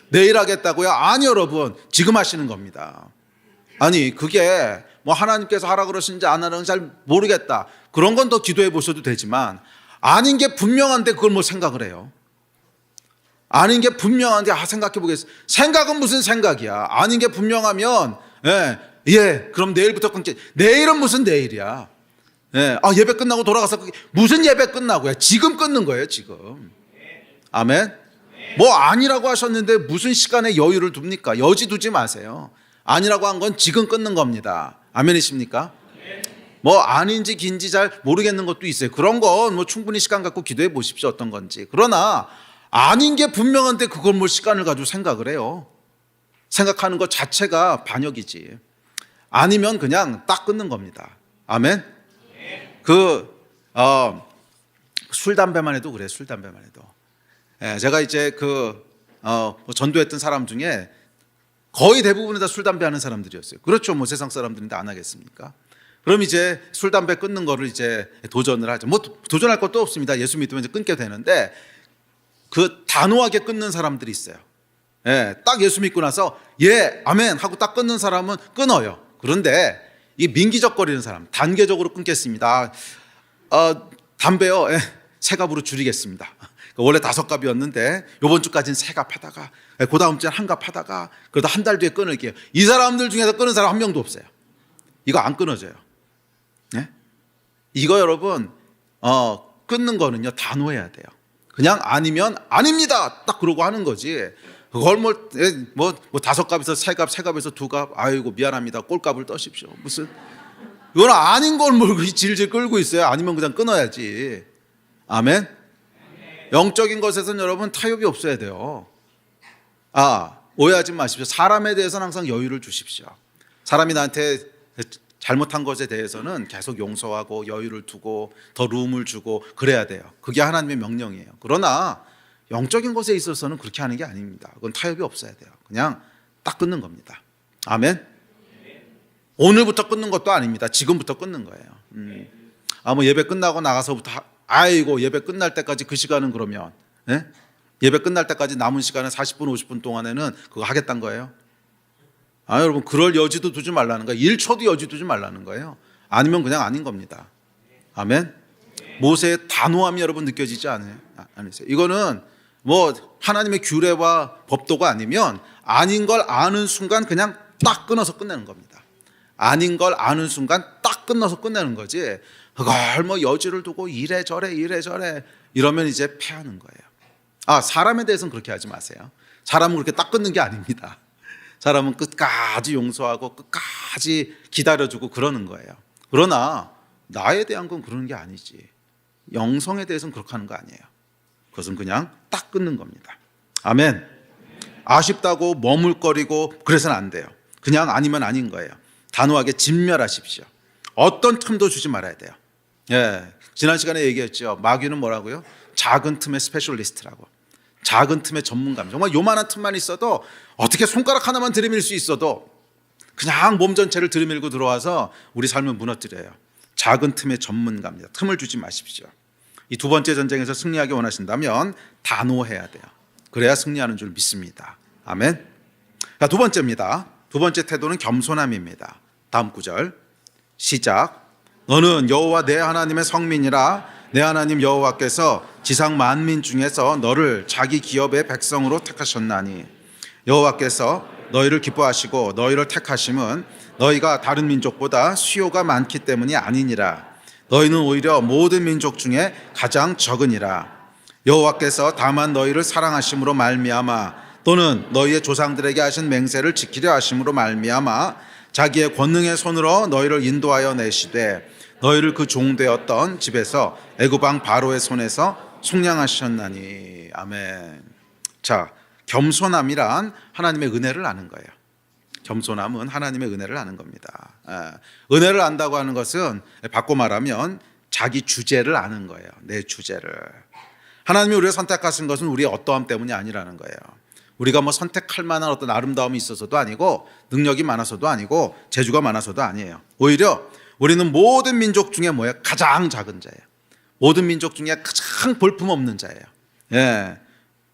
내일 하겠다고요? 아니, 여러분 지금 하시는 겁니다. 아니, 그게 하나님께서 하라 그러신지 안 하는지 잘 모르겠다, 그런 건 더 기도해 보셔도 되지만 아닌 게 분명한데 그걸 생각을 해요. 아닌 게 분명한데 생각해 보겠습니다. 생각은 무슨 생각이야. 아닌 게 분명하면 그럼 내일부터 끊게. 내일은 무슨 내일이야. 예배 끝나고 돌아가서 무슨 예배 끝나고야. 지금 끊는 거예요. 지금. 아멘. 아니라고 하셨는데 무슨 시간에 여유를 둡니까? 여지 두지 마세요. 아니라고 한 건 지금 끊는 겁니다. 아멘이십니까? 아닌지 긴지 잘 모르겠는 것도 있어요. 그런 건 충분히 시간 갖고 기도해 보십시오. 어떤 건지. 그러나 아닌 게 분명한데 그걸 시간을 가지고 생각을 해요. 생각하는 것 자체가 반역이지. 아니면 그냥 딱 끊는 겁니다. 아멘. 술 담배만 해도 그래. 술 담배만 해도. 제가 이제 전도했던 사람 중에 거의 대부분이 다 술 담배 하는 사람들이었어요. 그렇죠. 세상 사람들인데 안 하겠습니까? 그럼 이제 술 담배 끊는 거를 이제 도전을 하죠. 도전할 것도 없습니다. 예수 믿으면 이제 끊게 되는데 단호하게 끊는 사람들이 있어요. 딱 예수 믿고 나서 아멘 하고 딱 끊는 사람은 끊어요. 그런데 이 민기적거리는 사람, 단계적으로 끊겠습니다. 담배요, 3갑으로 줄이겠습니다. 원래 5갑이었는데 이번 주까지는 3갑 하다가 그 다음 주에 1갑 하다가 그러다 한 달 뒤에 끊을게요. 이 사람들 중에서 끊은 사람 한 명도 없어요. 이거 안 끊어져요. 이거 여러분 끊는 거는요 단호해야 돼요. 그냥 아니면 아닙니다 딱 그러고 하는 거지. 그걸 5갑에서 3갑, 3갑에서 2갑, 아이고 미안합니다 꼴값을 떠십시오. 무슨 이건 아닌 걸 질질 끌고 있어요. 아니면 그냥 끊어야지. 아멘. 영적인 것에서는 여러분 타협이 없어야 돼요. 오해하지 마십시오. 사람에 대해서는 항상 여유를 주십시오. 사람이 나한테 잘못한 것에 대해서는 계속 용서하고 여유를 두고 더 룸을 주고 그래야 돼요. 그게 하나님의 명령이에요. 그러나 영적인 것에 있어서는 그렇게 하는 게 아닙니다. 그건 타협이 없어야 돼요. 그냥 딱 끊는 겁니다. 아멘. 오늘부터 끊는 것도 아닙니다. 지금부터 끊는 거예요. 예배 끝나고 나가서부터 아이고 예배 끝날 때까지 그 시간은 그러면 예배 끝날 때까지 남은 시간은 40분 50분 동안에는 그거 하겠다는 거예요. 여러분 그럴 여지도 두지 말라는 거예요. 1초도 여지 두지 말라는 거예요. 아니면 그냥 아닌 겁니다. 아멘. 모세의 단호함이 여러분 느껴지지 않으세요? 이거는 하나님의 규례와 법도가 아니면 아닌 걸 아는 순간 그냥 딱 끊어서 끝내는 겁니다. 아닌 걸 아는 순간 딱 끊어서 끝내는 거지, 그걸 뭐 여지를 두고 이래저래 이러면 이제 패하는 거예요. 사람에 대해서는 그렇게 하지 마세요. 사람은 그렇게 딱 끊는 게 아닙니다. 사람은 끝까지 용서하고 끝까지 기다려주고 그러는 거예요. 그러나 나에 대한 건 그러는 게 아니지. 영성에 대해서는 그렇게 하는 거 아니에요. 그것은 그냥 딱 끊는 겁니다. 아멘. 아쉽다고 머물거리고 그래서는 안 돼요. 그냥 아니면 아닌 거예요. 단호하게 진멸하십시오. 어떤 틈도 주지 말아야 돼요. 지난 시간에 얘기했죠. 마귀는 뭐라고요? 작은 틈의 스페셜리스트라고. 작은 틈의 전문가. 정말 요만한 틈만 있어도, 어떻게 손가락 하나만 들이밀 수 있어도 그냥 몸 전체를 들이밀고 들어와서 우리 삶을 무너뜨려요. 작은 틈의 전문가입니다. 틈을 주지 마십시오. 이 두 번째 전쟁에서 승리하기 원하신다면 단호해야 돼요. 그래야 승리하는 줄 믿습니다. 아멘. 두 번째입니다. 두 번째 태도는 겸손함입니다. 다음 구절 시작. 너는 여호와 내 하나님의 성민이라. 내 하나님 여호와께서 지상 만민 중에서 너를 자기 기업의 백성으로 택하셨나니. 여호와께서 너희를 기뻐하시고 너희를 택하심은 너희가 다른 민족보다 수요가 많기 때문이 아니니라. 너희는 오히려 모든 민족 중에 가장 적으니라. 여호와께서 다만 너희를 사랑하심으로 말미암아, 또는 너희의 조상들에게 하신 맹세를 지키려 하심으로 말미암아 자기의 권능의 손으로 너희를 인도하여 내시되 너희를 그 종되었던 집에서 애굽 왕 바로의 손에서 속량하셨나니. 아멘. 자, 겸손함이란 하나님의 은혜를 아는 거예요. 겸손함은 하나님의 은혜를 아는 겁니다. 은혜를 안다고 하는 것은 바꿔 말하면 자기 주제를 아는 거예요. 내 주제를. 하나님이 우리를 선택하신 것은 우리의 어떠함 때문이 아니라는 거예요. 우리가 뭐 선택할 만한 어떤 아름다움이 있어서도 아니고, 능력이 많아서도 아니고, 재주가 많아서도 아니에요. 오히려 우리는 모든 민족 중에 뭐예요? 가장 작은 자예요. 모든 민족 중에 가장 볼품없는 자예요.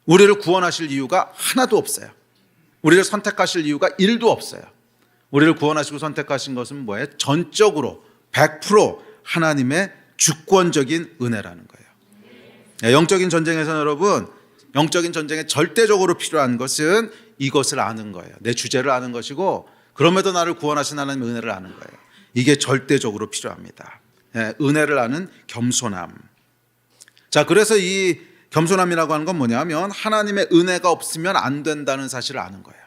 우리를 구원하실 이유가 하나도 없어요. 우리를 선택하실 이유가 1도 없어요. 우리를 구원하시고 선택하신 것은 뭐예요? 전적으로 100% 하나님의 주권적인 은혜라는 거예요. 영적인 전쟁에서는 여러분, 영적인 전쟁에 절대적으로 필요한 것은 이것을 아는 거예요. 내 주제를 아는 것이고, 그럼에도 나를 구원하신 하나님의 은혜를 아는 거예요. 이게 절대적으로 필요합니다. 은혜를 아는 겸손함. 자, 그래서 이 겸손함이라고 하는 건 뭐냐면 하나님의 은혜가 없으면 안 된다는 사실을 아는 거예요.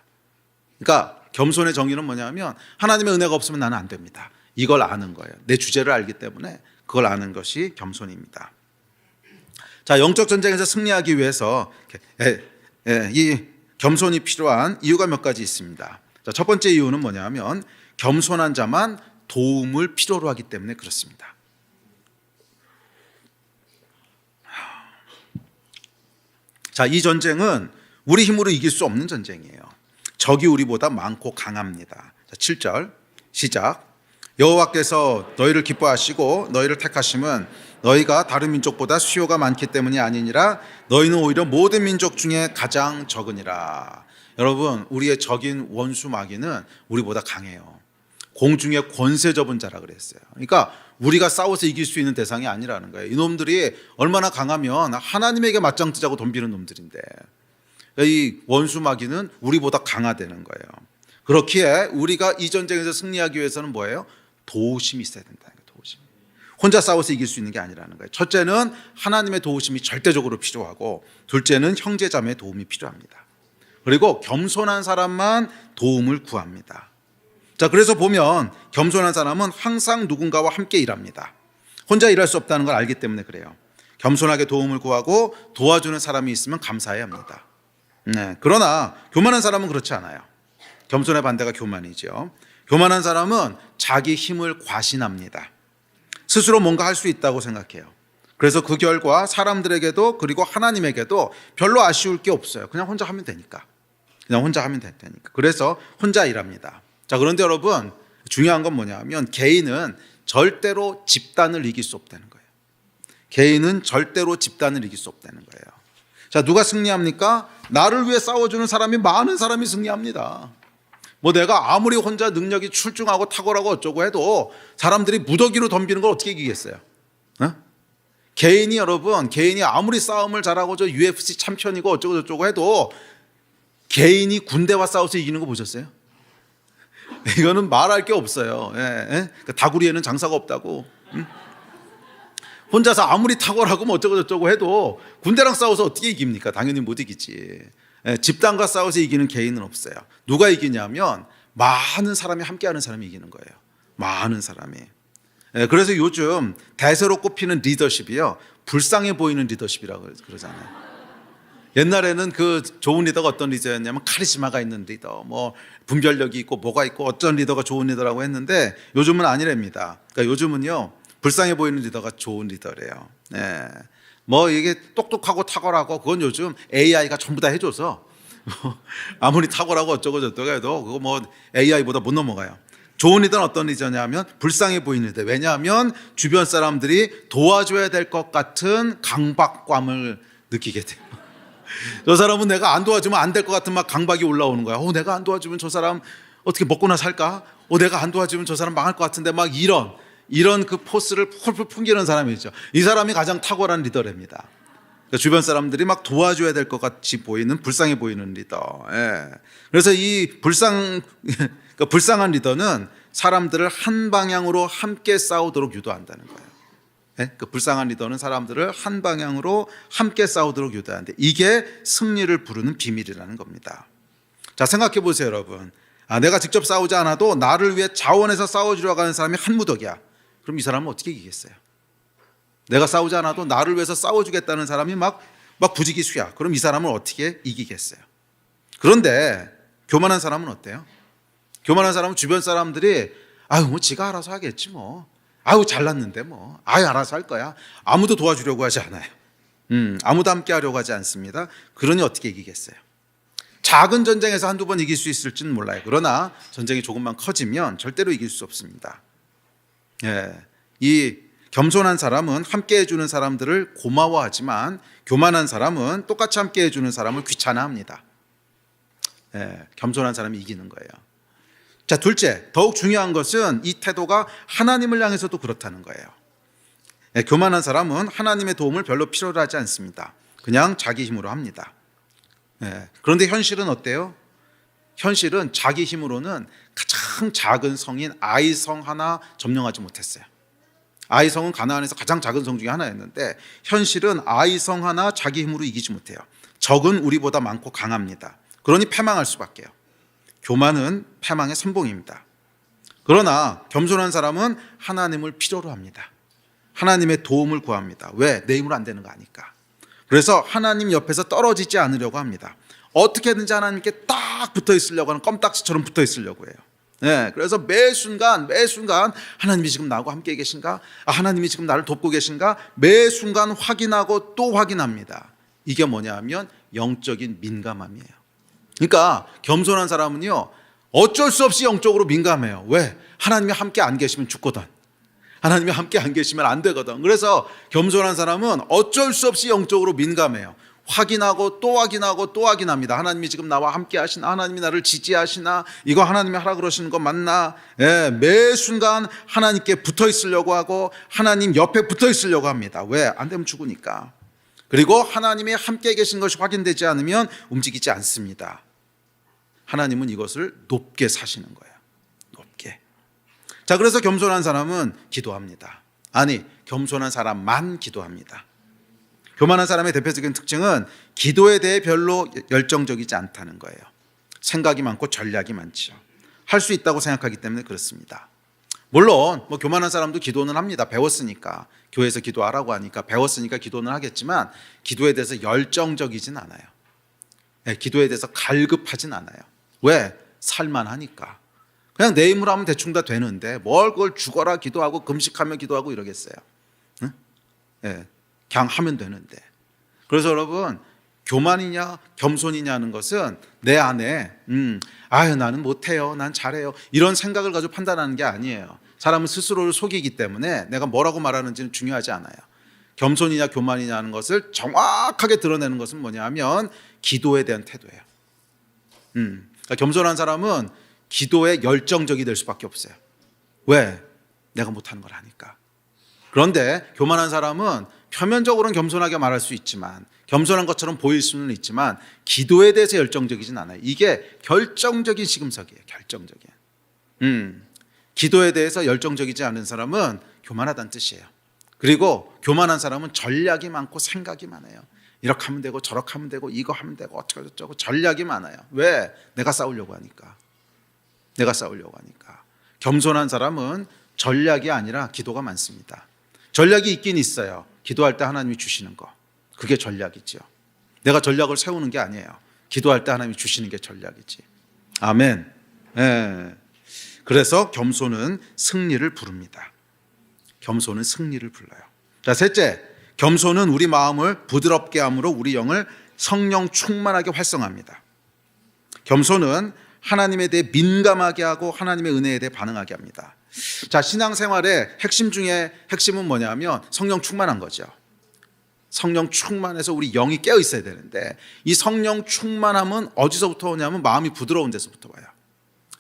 그러니까 겸손의 정의는 뭐냐면 하나님의 은혜가 없으면 나는 안 됩니다. 이걸 아는 거예요. 내 주제를 알기 때문에 그걸 아는 것이 겸손입니다. 자, 영적 전쟁에서 승리하기 위해서 이 겸손이 필요한 이유가 몇 가지 있습니다. 자, 첫 번째 이유는 뭐냐면 겸손한 자만 도움을 필요로 하기 때문에 그렇습니다. 자, 이 전쟁은 우리 힘으로 이길 수 없는 전쟁이에요. 적이 우리보다 많고 강합니다. 자, 7절 시작. 여호와께서 너희를 기뻐하시고 너희를 택하심은 너희가 다른 민족보다 수요가 많기 때문이 아니니라. 너희는 오히려 모든 민족 중에 가장 적으니라. 여러분, 우리의 적인 원수 마귀는 우리보다 강해요. 공중의 권세 접은 자라 그랬어요. 그러니까 우리가 싸워서 이길 수 있는 대상이 아니라는 거예요. 이놈들이 얼마나 강하면 하나님에게 맞짱 뜨자고 덤비는 놈들인데, 이 원수 마귀는 우리보다 강하다는 거예요. 그렇기에 우리가 이 전쟁에서 승리하기 위해서는 뭐예요? 도우심이 있어야 된다는 거예요. 도우심. 혼자 싸워서 이길 수 있는 게 아니라는 거예요. 첫째는 하나님의 도우심이 절대적으로 필요하고, 둘째는 형제자매의 도움이 필요합니다. 그리고 겸손한 사람만 도움을 구합니다. 자, 그래서 보면 겸손한 사람은 항상 누군가와 함께 일합니다. 혼자 일할 수 없다는 걸 알기 때문에 그래요. 겸손하게 도움을 구하고 도와주는 사람이 있으면 감사해야 합니다. 그러나 교만한 사람은 그렇지 않아요. 겸손의 반대가 교만이죠. 교만한 사람은 자기 힘을 과신합니다. 스스로 뭔가 할 수 있다고 생각해요. 그래서 그 결과 사람들에게도 그리고 하나님에게도 별로 아쉬울 게 없어요. 그냥 혼자 하면 되니까. 그래서 혼자 일합니다. 자, 그런데 여러분, 중요한 건 뭐냐면 개인은 절대로 집단을 이길 수 없다는 거예요. 개인은 절대로 집단을 이길 수 없다는 거예요. 자, 누가 승리합니까? 나를 위해 싸워주는 사람이 많은 사람이 승리합니다. 뭐 내가 아무리 혼자 능력이 출중하고 탁월하고 어쩌고 해도 사람들이 무더기로 덤비는 걸 어떻게 이기겠어요? 개인이 여러분, 개인이 아무리 싸움을 잘하고 저 UFC 챔피언이고 어쩌고 저쩌고 해도 개인이 군대와 싸워서 이기는 거 보셨어요? 이거는 말할 게 없어요. 그 다구리에는 장사가 없다고. 혼자서 아무리 탁월하고 뭐 어쩌고 저쩌고 해도 군대랑 싸워서 어떻게 이깁니까? 당연히 못 이기지. 집단과 싸워서 이기는 개인은 없어요. 누가 이기냐면 많은 사람이 함께하는 사람이 이기는 거예요. 많은 사람이. 그래서 요즘 대세로 꼽히는 리더십이요, 불쌍해 보이는 리더십이라고 그러잖아요. 옛날에는 그 좋은 리더가 어떤 리더였냐면 카리스마가 있는 리더, 뭐 분별력이 있고 뭐가 있고 어떤 리더가 좋은 리더라고 했는데 요즘은 아니랍니다. 그러니까 요즘은요, 불쌍해 보이는 리더가 좋은 리더래요. 뭐 이게 똑똑하고 탁월하고 그건 요즘 AI가 전부 다 해줘서 아무리 탁월하고 어쩌고 저쩌고 해도 그거 뭐 AI보다 못 넘어가요. 좋은 리더는 어떤 리더냐면 불쌍해 보이는 리더. 왜냐하면 주변 사람들이 도와줘야 될 것 같은 강박감을 느끼게 돼요. 저 사람은 내가 안 도와주면 안 될 것 같은 막 강박이 올라오는 거야. 내가 안 도와주면 저 사람 어떻게 먹고나 살까? 내가 안 도와주면 저 사람 망할 것 같은데 막 이런 그 포스를 폴폴 풍기는 사람이 있죠. 이 사람이 가장 탁월한 리더랍니다. 그러니까 주변 사람들이 막 도와줘야 될 것 같이 보이는, 불쌍해 보이는 리더. 그래서 이 그러니까 불쌍한 리더는 사람들을 한 방향으로 함께 싸우도록 유도한다는 거예요. 그 불쌍한 리더는 사람들을 한 방향으로 함께 싸우도록 유도하는데 이게 승리를 부르는 비밀이라는 겁니다. 자, 생각해 보세요, 여러분. 내가 직접 싸우지 않아도 나를 위해 자원해서 싸워주려고 하는 사람이 한 무더기야. 그럼 이 사람은 어떻게 이기겠어요? 내가 싸우지 않아도 나를 위해서 싸워주겠다는 사람이 막 부지기수야. 그럼 이 사람을 어떻게 이기겠어요? 그런데 교만한 사람은 어때요? 교만한 사람은 주변 사람들이 뭐 지가 알아서 하겠지 뭐. 잘났는데 뭐. 알아서 할 거야. 아무도 도와주려고 하지 않아요. 아무도 함께 하려고 하지 않습니다. 그러니 어떻게 이기겠어요? 작은 전쟁에서 한두 번 이길 수 있을지는 몰라요. 그러나 전쟁이 조금만 커지면 절대로 이길 수 없습니다. 이 겸손한 사람은 함께 해주는 사람들을 고마워하지만 교만한 사람은 똑같이 함께 해주는 사람을 귀찮아합니다. 겸손한 사람이 이기는 거예요. 자, 둘째, 더욱 중요한 것은 이 태도가 하나님을 향해서도 그렇다는 거예요. 교만한 사람은 하나님의 도움을 별로 필요로 하지 않습니다. 그냥 자기 힘으로 합니다. 그런데 현실은 어때요? 현실은 자기 힘으로는 가장 작은 성인 아이성 하나 점령하지 못했어요. 아이성은 가나안에서 가장 작은 성 중에 하나였는데 현실은 아이성 하나 자기 힘으로 이기지 못해요. 적은 우리보다 많고 강합니다. 그러니 패망할 수밖에요. 교만은 패망의 선봉입니다. 그러나 겸손한 사람은 하나님을 필요로 합니다. 하나님의 도움을 구합니다. 왜? 내 힘으로 안 되는 거 아니까. 그래서 하나님 옆에서 떨어지지 않으려고 합니다. 어떻게든지 하나님께 딱 붙어 있으려고 하는, 껌딱지처럼 붙어 있으려고 해요. 그래서 매 순간 하나님이 지금 나하고 함께 계신가? 하나님이 지금 나를 돕고 계신가? 매 순간 확인하고 또 확인합니다. 이게 뭐냐 하면 영적인 민감함이에요. 그러니까 겸손한 사람은요, 어쩔 수 없이 영적으로 민감해요. 왜? 하나님이 함께 안 계시면 죽거든. 하나님이 함께 안 계시면 안 되거든. 그래서 겸손한 사람은 어쩔 수 없이 영적으로 민감해요. 확인하고 또 확인하고 또 확인합니다. 하나님이 지금 나와 함께 하시나? 하나님이 나를 지지하시나? 이거 하나님이 하라 그러시는 거 맞나? 매 순간 하나님께 붙어 있으려고 하고 하나님 옆에 붙어 있으려고 합니다. 왜? 안 되면 죽으니까. 그리고 하나님이 함께 계신 것이 확인되지 않으면 움직이지 않습니다. 하나님은 이것을 높게 사시는 거예요. 높게. 자, 그래서 겸손한 사람은 기도합니다. 겸손한 사람만 기도합니다. 교만한 사람의 대표적인 특징은 기도에 대해 별로 열정적이지 않다는 거예요. 생각이 많고 전략이 많죠. 할 수 있다고 생각하기 때문에 그렇습니다. 물론 교만한 사람도 기도는 합니다. 배웠으니까. 교회에서 기도하라고 하니까 배웠으니까 기도는 하겠지만 기도에 대해서 열정적이진 않아요. 기도에 대해서 갈급하진 않아요. 왜? 살만하니까. 그냥 내 힘으로 하면 대충 다 되는데 뭘 그걸 죽어라 기도하고 금식하며 기도하고 이러겠어요. 응? 그냥 하면 되는데. 그래서 여러분, 교만이냐 겸손이냐는 것은 내 안에 나는 못해요, 난 잘해요, 이런 생각을 가지고 판단하는 게 아니에요. 사람은 스스로를 속이기 때문에 내가 뭐라고 말하는지는 중요하지 않아요. 겸손이냐 교만이냐는 것을 정확하게 드러내는 것은 뭐냐 하면 기도에 대한 태도예요. 그러니까 겸손한 사람은 기도에 열정적이 될 수밖에 없어요. 왜? 내가 못하는 걸 아니까. 그런데 교만한 사람은 표면적으로는 겸손하게 말할 수 있지만, 겸손한 것처럼 보일 수는 있지만 기도에 대해서 열정적이진 않아요. 이게 결정적인 시금석이에요. 결정적인. 기도에 대해서 열정적이지 않은 사람은 교만하다는 뜻이에요. 그리고 교만한 사람은 전략이 많고 생각이 많아요. 이렇게 하면 되고 저렇게 하면 되고 이거 하면 되고 어쩌고 저쩌고 전략이 많아요. 왜? 내가 싸우려고 하니까. 겸손한 사람은 전략이 아니라 기도가 많습니다. 전략이 있긴 있어요. 기도할 때 하나님이 주시는 거. 그게 전략이죠. 내가 전략을 세우는 게 아니에요. 기도할 때 하나님이 주시는 게 전략이지. 아멘. 예. 그래서 겸손은 승리를 부릅니다. 겸손은 승리를 불러요. 자, 셋째, 겸손은 우리 마음을 부드럽게 함으로 우리 영을 성령 충만하게 활성화합니다. 겸손은 하나님에 대해 민감하게 하고 하나님의 은혜에 대해 반응하게 합니다. 자, 신앙생활의 핵심 중에 핵심은 뭐냐면 성령 충만한 거죠. 성령 충만해서 우리 영이 깨어 있어야 되는데 이 성령 충만함은 어디서부터 오냐면 마음이 부드러운 데서부터 와요.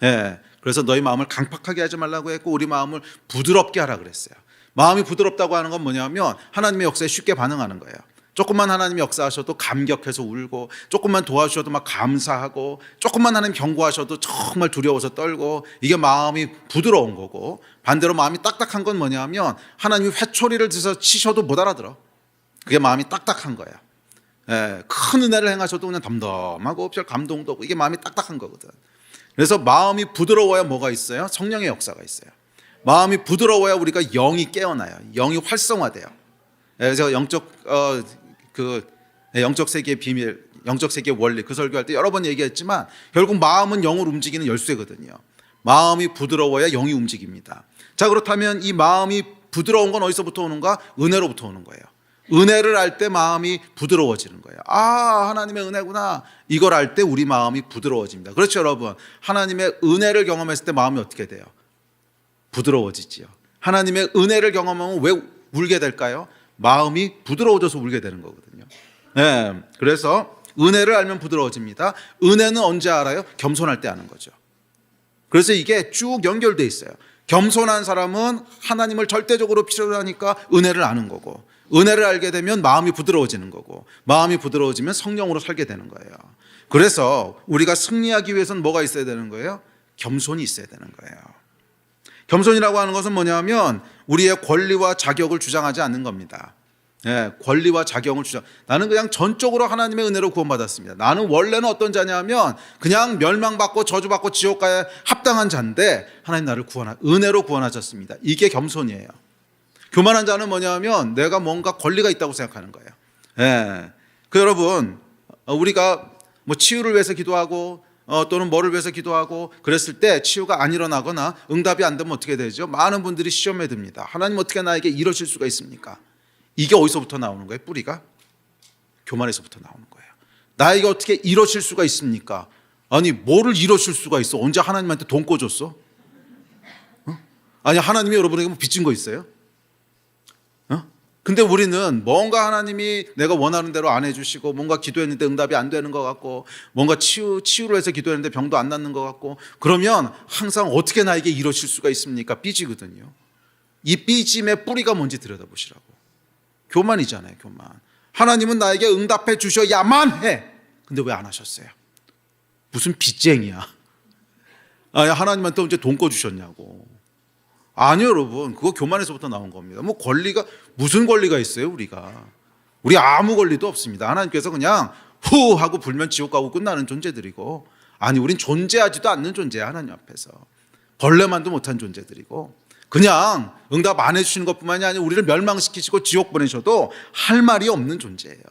예, 그래서 너희 마음을 강팍하게 하지 말라고 했고 우리 마음을 부드럽게 하라 그랬어요. 마음이 부드럽다고 하는 건 뭐냐면 하나님의 역사에 쉽게 반응하는 거예요. 조금만 하나님이 역사하셔도 감격해서 울고, 조금만 도와주셔도 막 감사하고, 조금만 하나님 경고하셔도 정말 두려워서 떨고, 이게 마음이 부드러운 거고, 반대로 마음이 딱딱한 건 뭐냐면 하나님이 회초리를 들어서 치셔도 못 알아들어. 그게 마음이 딱딱한 거예요. 예, 큰 은혜를 행하셔도 그냥 덤덤하고 별 감동도 없고, 이게 마음이 딱딱한 거거든. 그래서 마음이 부드러워야 뭐가 있어요? 성령의 역사가 있어요. 마음이 부드러워야 우리가 영이 깨어나요. 영이 활성화돼요. 그래서 영적 세계의 비밀, 영적 세계의 원리, 그 설교할 때 여러 번 얘기했지만 결국 마음은 영을 움직이는 열쇠거든요. 마음이 부드러워야 영이 움직입니다. 자, 그렇다면 이 마음이 부드러운 건 어디서부터 오는가? 은혜로부터 오는 거예요. 은혜를 알 때 마음이 부드러워지는 거예요. 아, 하나님의 은혜구나. 이걸 알 때 우리 마음이 부드러워집니다. 그렇죠, 여러분? 하나님의 은혜를 경험했을 때 마음이 어떻게 돼요? 부드러워지지요. 하나님의 은혜를 경험하면 왜 울게 될까요? 마음이 부드러워져서 울게 되는 거거든요. 네, 그래서 은혜를 알면 부드러워집니다. 은혜는 언제 알아요? 겸손할 때 아는 거죠. 그래서 이게 쭉 연결돼 있어요. 겸손한 사람은 하나님을 절대적으로 필요로 하니까 은혜를 아는 거고, 은혜를 알게 되면 마음이 부드러워지는 거고, 마음이 부드러워지면 성령으로 살게 되는 거예요. 그래서 우리가 승리하기 위해서는 뭐가 있어야 되는 거예요? 겸손이 있어야 되는 거예요. 겸손이라고 하는 것은 뭐냐면 우리의 권리와 자격을 주장하지 않는 겁니다. 예, 권리와 자격을 주장. 나는 그냥 전적으로 하나님의 은혜로 구원받았습니다. 나는 원래는 어떤 자냐면 그냥 멸망받고 저주받고 지옥 가야 합당한 자인데 하나님 나를 은혜로 구원하셨습니다. 이게 겸손이에요. 교만한 자는 뭐냐면 내가 뭔가 권리가 있다고 생각하는 거예요. 예. 여러분, 우리가 뭐 치유를 위해서 기도하고 또는 뭐를 위해서 기도하고 그랬을 때 치유가 안 일어나거나 응답이 안 되면 어떻게 되죠? 많은 분들이 시험에 듭니다. 하나님 어떻게 나에게 이러실 수가 있습니까? 이게 어디서부터 나오는 거예요? 뿌리가? 교만에서부터 나오는 거예요. 나에게 어떻게 이러실 수가 있습니까? 아니, 뭐를 이러실 수가 있어? 언제 하나님한테 돈 꿔줬어? 아니, 하나님이 여러분에게 뭐 빚진 거 있어요? 근데 우리는 뭔가 하나님이 내가 원하는 대로 안 해주시고, 뭔가 기도했는데 응답이 안 되는 것 같고, 뭔가 치유를 해서 기도했는데 병도 안 낫는 것 같고, 그러면 항상 어떻게 나에게 이러실 수가 있습니까? 삐지거든요. 이 삐짐의 뿌리가 뭔지 들여다보시라고. 교만이잖아요, 교만. 하나님은 나에게 응답해 주셔야만 해. 근데 왜 안 하셨어요? 무슨 빚쟁이야. 아니, 하나님한테 언제 돈 꿔주셨냐고. 아니요, 여러분. 그거 교만에서부터 나온 겁니다. 뭐 권리가, 무슨 권리가 있어요, 우리가. 우리 아무 권리도 없습니다. 하나님께서 그냥 후 하고 불면 지옥 가고 끝나는 존재들이고, 아니, 우린 존재하지도 않는 존재야, 하나님 앞에서. 벌레만도 못한 존재들이고, 그냥 응답 안 해주시는 것뿐만이 아니라 우리를 멸망시키시고 지옥 보내셔도 할 말이 없는 존재예요.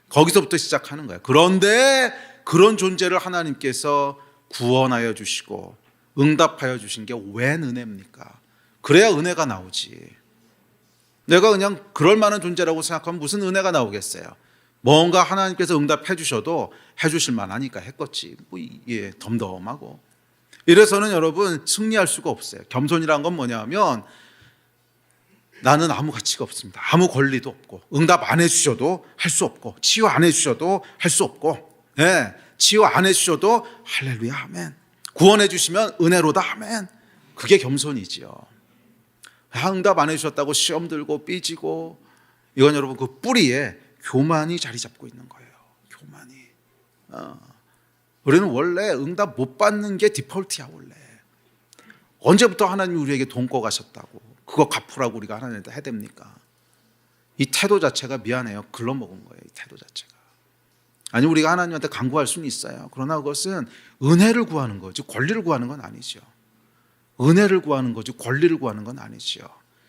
거기서부터 시작하는 거예요. 그런데 그런 존재를 하나님께서 구원하여 주시고 응답하여 주신 게 웬 은혜입니까? 그래야 은혜가 나오지. 내가 그냥 그럴 만한 존재라고 생각하면 무슨 은혜가 나오겠어요? 뭔가 하나님께서 응답해 주셔도 해 주실 만하니까 했겠지. 뭐 이게 덤덤하고. 이래서는 여러분 승리할 수가 없어요. 겸손이란 건 뭐냐면 나는 아무 가치가 없습니다. 아무 권리도 없고, 응답 안 해주셔도 할 수 없고, 치유 안 해주셔도 할 수 없고, 치유 안 해주셔도 할렐루야 아멘, 구원해 주시면 은혜로다 아멘. 그게 겸손이지요. 응답 안 해주셨다고 시험 들고 삐지고, 이건 여러분 그 뿌리에 교만이 자리 잡고 있는 거예요. 교만이. 우리는 원래 응답 못 받는 게 디폴트야. 원래 언제부터 하나님이 우리에게 돈 꿔가셨다고 그거 갚으라고 우리가 하나님한테 해야 됩니까? 이 태도 자체가 미안해요. 글러먹은 거예요. 이 태도 자체가. 아니 우리가 하나님한테 간구할 수는 있어요. 그러나 그것은 은혜를 구하는 거지 권리를 구하는 건 아니죠. 은혜를 구하는 거지 권리를 구하는 건 아니죠.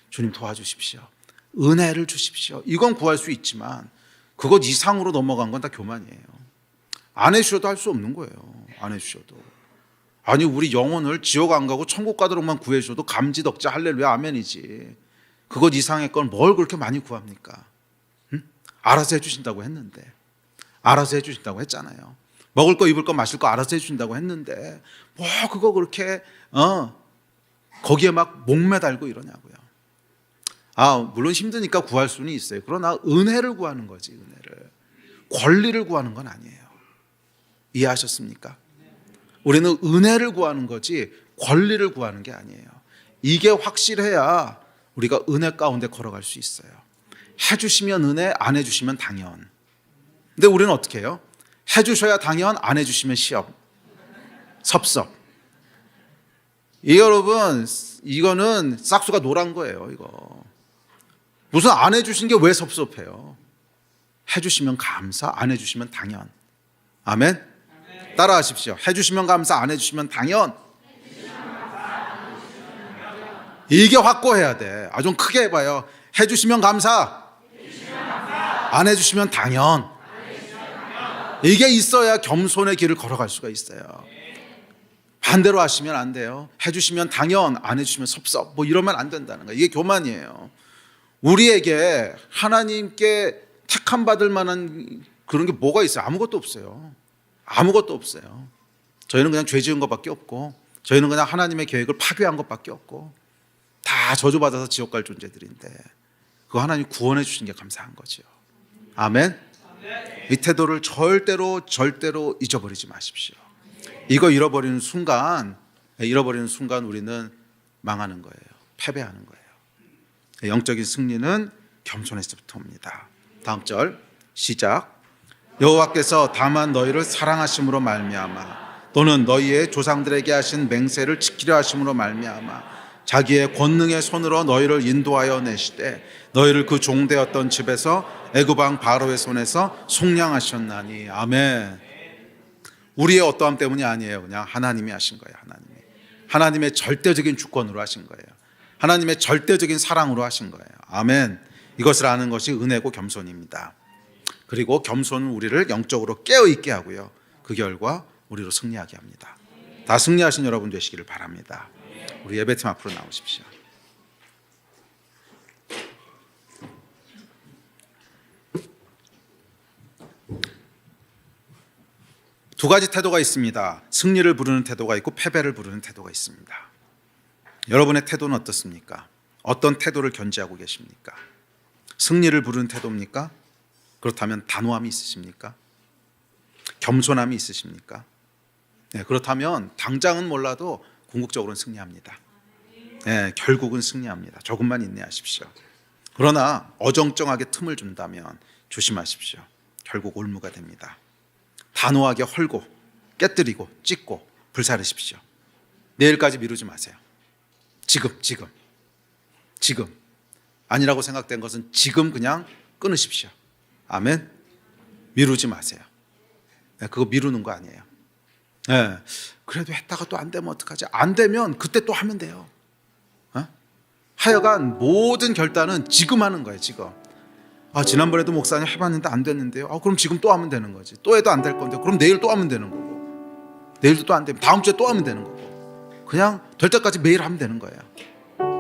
주님 도와주십시오. 은혜를 주십시오. 이건 구할 수 있지만 그것 이상으로 넘어간 건 다 교만이에요. 안 해주셔도 할 수 없는 거예요. 안 해주셔도. 아니 우리 영혼을 지옥 안 가고 천국 가도록만 구해주셔도 감지덕자 할렐루야 아멘이지. 그것 이상의 건 뭘 그렇게 많이 구합니까? 응? 알아서 해주신다고 했는데. 알아서 해주신다고 했잖아요. 먹을 거 입을 거 마실 거 알아서 해주신다고 했는데 뭐 그거 그렇게 거기에 막 목매달고 이러냐고요. 물론 힘드니까 구할 수는 있어요. 그러나 은혜를 구하는 거지. 은혜를. 권리를 구하는 건 아니에요. 이해하셨습니까? 우리는 은혜를 구하는 거지 권리를 구하는 게 아니에요. 이게 확실해야 우리가 은혜 가운데 걸어갈 수 있어요. 해주시면 은혜, 안 해주시면 당연. 근데 우리는 어떻게 해요? 해주셔야 당연, 안 해주시면 시험, 섭섭. 이 여러분 이거는 싹수가 노란 거예요. 이거 무슨 안 해주신 게 왜 섭섭해요? 해주시면 감사, 안 해주시면 당연. 아멘? 따라하십시오. 해주시면 감사, 안 해주시면 당연. 이게 확고해야 돼. 좀 크게 해봐요. 해주시면 감사, 안 해주시면 당연. 이게 있어야 겸손의 길을 걸어갈 수가 있어요. 반대로 하시면 안 돼요. 해주시면 당연, 안 해주시면 섭섭. 뭐 이러면 안 된다는 거예요. 이게 교만이에요. 우리에게 하나님께 택함 받을 만한 그런 게 뭐가 있어요? 아무것도 없어요. 아무것도 없어요. 저희는 그냥 죄 지은 것밖에 없고, 저희는 그냥 하나님의 계획을 파괴한 것밖에 없고, 다 저주받아서 지옥 갈 존재들인데 그거 하나님 구원해 주신 게 감사한 거죠. 아멘. 이 태도를 절대로 잊어버리지 마십시오. 이거 잃어버리는 순간 우리는 망하는 거예요. 패배하는 거예요. 영적인 승리는 겸손에서부터 옵니다. 다음 절 시작. 여호와께서 다만 너희를 사랑하심으로 말미암아 또는 너희의 조상들에게 하신 맹세를 지키려 하심으로 말미암아 자기의 권능의 손으로 너희를 인도하여 내시되 너희를 그 종되었던 집에서 애굽 왕 바로의 손에서 속량하셨나니. 아멘. 우리의 어떠함 때문이 아니에요. 그냥 하나님이 하신 거예요. 하나님의 절대적인 주권으로 하신 거예요. 하나님의 절대적인 사랑으로 하신 거예요. 아멘. 이것을 아는 것이 은혜고 겸손입니다. 그리고 겸손은 우리를 영적으로 깨어있게 하고요. 그 결과 우리로 승리하게 합니다. 다 승리하신 여러분 되시기를 바랍니다. 우리 예배팀 앞으로 나오십시오. 두 가지 태도가 있습니다. 승리를 부르는 태도가 있고 패배를 부르는 태도가 있습니다. 여러분의 태도는 어떻습니까? 어떤 태도를 견지하고 계십니까? 승리를 부르는 태도입니까? 그렇다면 단호함이 있으십니까? 겸손함이 있으십니까? 네, 그렇다면 당장은 몰라도 궁극적으로는 승리합니다. 네, 결국은 승리합니다. 조금만 인내하십시오. 그러나 어정쩡하게 틈을 준다면 조심하십시오. 결국 올무가 됩니다. 단호하게 헐고 깨뜨리고 찢고 불사르십시오. 내일까지 미루지 마세요. 지금 아니라고 생각된 것은 지금 그냥 끊으십시오. 아멘. 미루지 마세요. 네, 그거 미루는 거 아니에요. 네, 그래도 했다가 또 안 되면 어떡하지? 안 되면 그때 또 하면 돼요. 하여간 모든 결단은 지금 하는 거예요. 지금. 지난번에도 목사님 해봤는데 안 됐는데요. 그럼 지금 또 하면 되는 거지. 또 해도 안 될 건데 그럼 내일 또 하면 되는 거고, 내일도 또 안 되면 다음 주에 또 하면 되는 거고, 그냥 될 때까지 매일 하면 되는 거예요.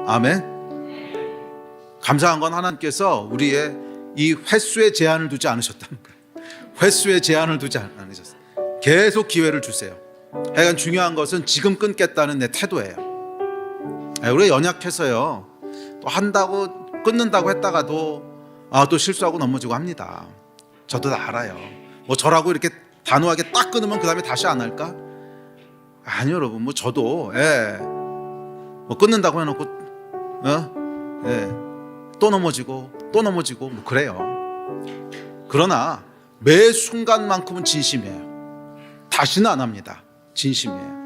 아멘. 감사한 건 하나님께서 우리의 이 횟수에 제한을 두지 않으셨다는 거예요. 횟수에 제한을 두지 않으셨어요. 계속 기회를 주세요. 하여간 중요한 것은 지금 끊겠다는 내 태도예요. 우리가 연약해서요, 또 한다고 끊는다고 했다가도 또 실수하고 넘어지고 합니다. 저도 다 알아요. 뭐 저라고 이렇게 단호하게 딱 끊으면 그 다음에 다시 안 할까? 아니요 여러분, 뭐 저도 뭐 끊는다고 해놓고 또 넘어지고 뭐 그래요. 그러나 매 순간만큼은 진심이에요. 다시는 안 합니다. 진심이에요.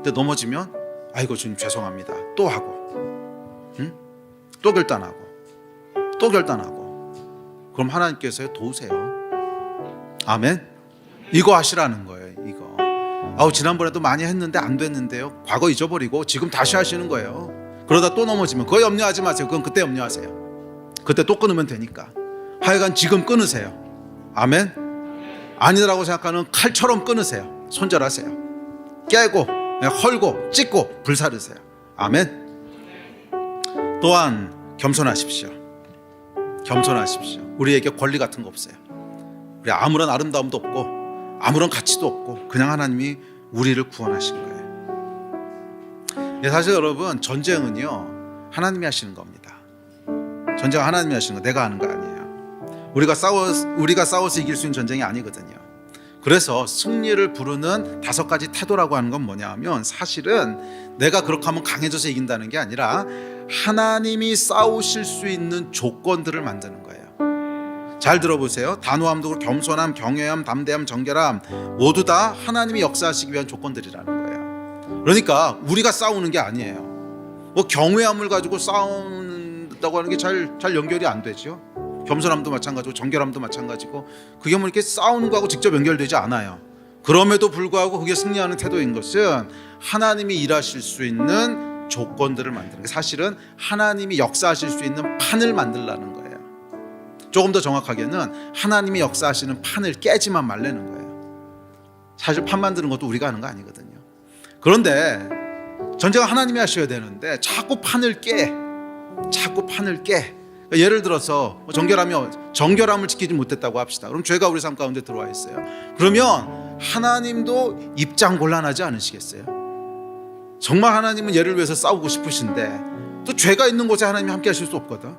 근데 넘어지면 아이고 주님 죄송합니다. 또 하고, 또 결단하고, 또 결단하고. 그럼 하나님께서 도우세요. 아멘. 이거 하시라는 거예요. 이거. 아우 지난번에도 많이 했는데 안 됐는데요. 과거 잊어버리고 지금 다시 하시는 거예요. 그러다 또 넘어지면 그거 염려하지 마세요. 그건 그때 염려하세요. 그때 또 끊으면 되니까. 하여간 지금 끊으세요. 아멘. 아니라고 생각하는 칼처럼 끊으세요. 손절하세요. 깨고 헐고 찢고 불사르세요. 아멘. 또한 겸손하십시오. 겸손하십시오. 우리에게 권리 같은 거 없어요. 우리 아무런 아름다움도 없고 아무런 가치도 없고 그냥 하나님이 우리를 구원하신 거예요. 사실 여러분 전쟁은요 하나님이 하시는 겁니다. 전쟁은 하나님이 하시는 거, 내가 하는 거 아니에요. 우리가 싸워서 이길 수 있는 전쟁이 아니거든요. 그래서 승리를 부르는 5가지 태도라고 하는 건 뭐냐 하면 사실은 내가 그렇게 하면 강해져서 이긴다는 게 아니라 하나님이 싸우실 수 있는 조건들을 만드는 거예요. 잘 들어보세요. 단호함도 겸손함, 경외함, 담대함, 정결함 모두 다 하나님이 역사하시기 위한 조건들이라는 거예요. 그러니까 우리가 싸우는 게 아니에요. 뭐 경외함을 가지고 싸운다고 하는 게 잘 연결이 안 되죠. 겸손함도 마찬가지고 정결함도 마찬가지고 그게 뭐 이렇게 싸우는 거하고 직접 연결되지 않아요. 그럼에도 불구하고 그게 승리하는 태도인 것은 하나님이 일하실 수 있는 조건들을 만드는 게 사실은 하나님이 역사하실 수 있는 판을 만들라는 거예요. 조금 더 정확하게는 하나님이 역사하시는 판을 깨지만 말라는 거예요. 사실 판 만드는 것도 우리가 하는 거 아니거든요. 그런데 전쟁은 하나님이 하셔야 되는데 자꾸 판을 깨. 예를 들어서 정결함을 지키지 못했다고 합시다. 그럼 죄가 우리 삶 가운데 들어와 있어요. 그러면 하나님도 입장 곤란하지 않으시겠어요? 정말 하나님은 얘를 위해서 싸우고 싶으신데 또 죄가 있는 곳에 하나님이 함께 하실 수 없거든.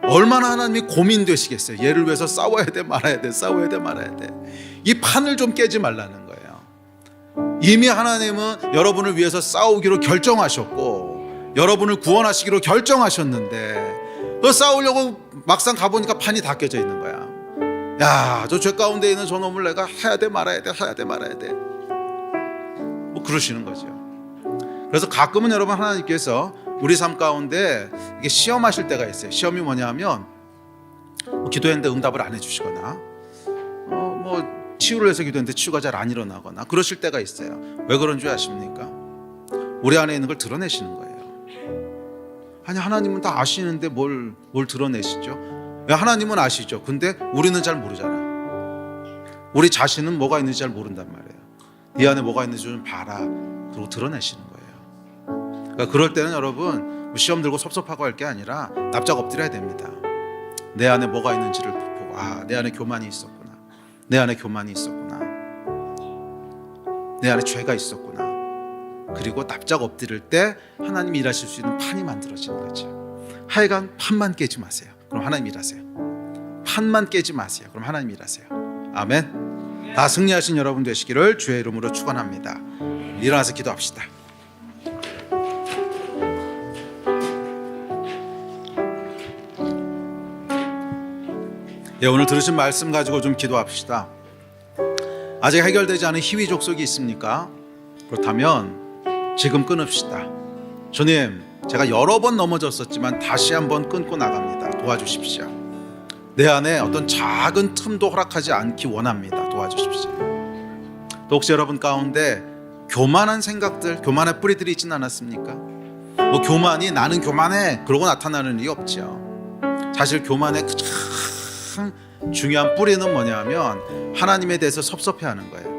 얼마나 하나님이 고민되시겠어요. 얘를 위해서 싸워야 돼 말아야 돼, 싸워야 돼 말아야 돼. 이 판을 좀 깨지 말라는 거예요. 이미 하나님은 여러분을 위해서 싸우기로 결정하셨고 여러분을 구원하시기로 결정하셨는데 싸우려고 막상 가보니까 판이 다 깨져 있는 거야. 야, 저 죄 가운데 있는 저놈을 내가 해야 돼 말아야 돼, 해야 돼 말아야 돼. 뭐 그러시는 거죠. 그래서 가끔은 여러분 하나님께서 우리 삶 가운데 이게 시험하실 때가 있어요. 시험이 뭐냐면 기도했는데 응답을 안 해주시거나 뭐 치유를 해서 기도했는데 치유가 잘 안 일어나거나 그러실 때가 있어요. 왜 그런 줄 아십니까? 우리 안에 있는 걸 드러내시는 거예요. 아니 하나님은 다 아시는데 뭘 드러내시죠? 하나님은 아시죠. 근데 우리는 잘 모르잖아. 우리 자신은 뭐가 있는지 잘 모른단 말이에요. 네 안에 뭐가 있는지 좀 봐라. 그리고 드러내시는 거예요. 그러니까 그럴 때는 여러분 시험 들고 섭섭하고 할 게 아니라 납작 엎드려야 됩니다. 내 안에 뭐가 있는지를 보고 내 안에 교만이 있었구나. 내 안에 교만이 있었구나. 내 안에 죄가 있었구나. 그리고 납작 엎드릴 때 하나님이 일하실 수 있는 판이 만들어지는 거죠. 하여간 판만 깨지 마세요. 그럼 하나님 일하세요. 판만 깨지 마세요. 그럼 하나님 일하세요. 아멘. 다 승리하신 여러분 되시기를 주의 이름으로 축원합니다. 일어나서 기도합시다. 오늘 들으신 말씀 가지고 좀 기도합시다. 아직 해결되지 않은 희위 족속이 있습니까? 그렇다면 지금 끊읍시다. 주님, 제가 여러 번 넘어졌었지만 다시 한번 끊고 나갑니다. 도와주십시오. 내 안에 어떤 작은 틈도 허락하지 않기 원합니다. 도와주십시오. 또 혹시 여러분 가운데 교만한 생각들, 교만의 뿌리들이 있지는 않았습니까? 뭐 교만이 나는 교만해 그러고 나타나는 일이 없죠. 사실 교만의 가장 중요한 뿌리는 뭐냐면 하나님에 대해서 섭섭해하는 거예요.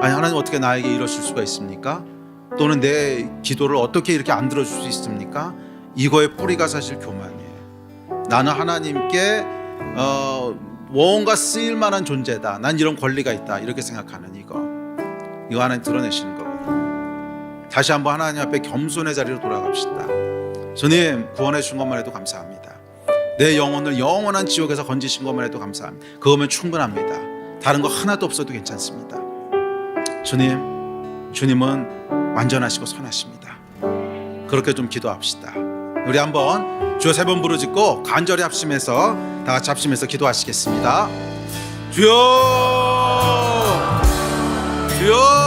아니 하나님 어떻게 나에게 이러실 수가 있습니까? 또는 내 기도를 어떻게 이렇게 안 들어줄 수 있습니까? 이거의 뿌리가 사실 교만이에요. 나는 하나님께 뭔가 쓰일 만한 존재다. 난 이런 권리가 있다. 이렇게 생각하는 이거 하나님 드러내시는 거거든요. 다시 한번 하나님 앞에 겸손의 자리로 돌아갑시다. 주님 구원해 주신 것만 해도 감사합니다. 내 영혼을 영원한 지옥에서 건지신 것만 해도 감사합니다. 그거면 충분합니다. 다른 거 하나도 없어도 괜찮습니다. 주님은 완전하시고 선하십니다. 그렇게 좀 기도합시다. 우리 한번 주여 3번 부르짖고 간절히 합심해서 다 같이 합심해서 기도하시겠습니다. 주여 주여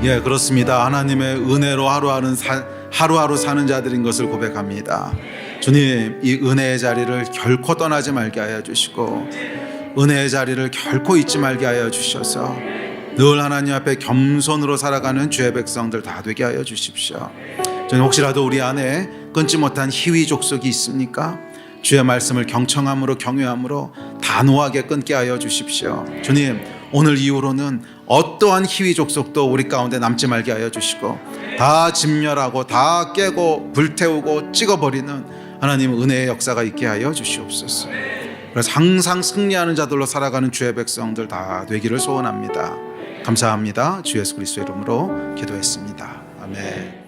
예, 그렇습니다. 하나님의 은혜로 하루하루 사는 자들인 것을 고백합니다. 주님, 이 은혜의 자리를 결코 떠나지 말게 하여 주시고 은혜의 자리를 결코 잊지 말게 하여 주셔서 늘 하나님 앞에 겸손으로 살아가는 주의 백성들 다 되게 하여 주십시오. 저는 혹시라도 우리 안에 끊지 못한 희위 족속이 있습니까? 주의 말씀을 경청함으로 경외함으로 단호하게 끊게 하여 주십시오. 주님, 오늘 이후로는 어떠한 희위 족속도 우리 가운데 남지 말게 하여 주시고 다 진멸하고 다 깨고 불태우고 찍어버리는 하나님 은혜의 역사가 있게 하여 주시옵소서. 그래서 항상 승리하는 자들로 살아가는 주의 백성들 다 되기를 소원합니다. 감사합니다. 주 예수 그리스도의 이름으로 기도했습니다. 아멘.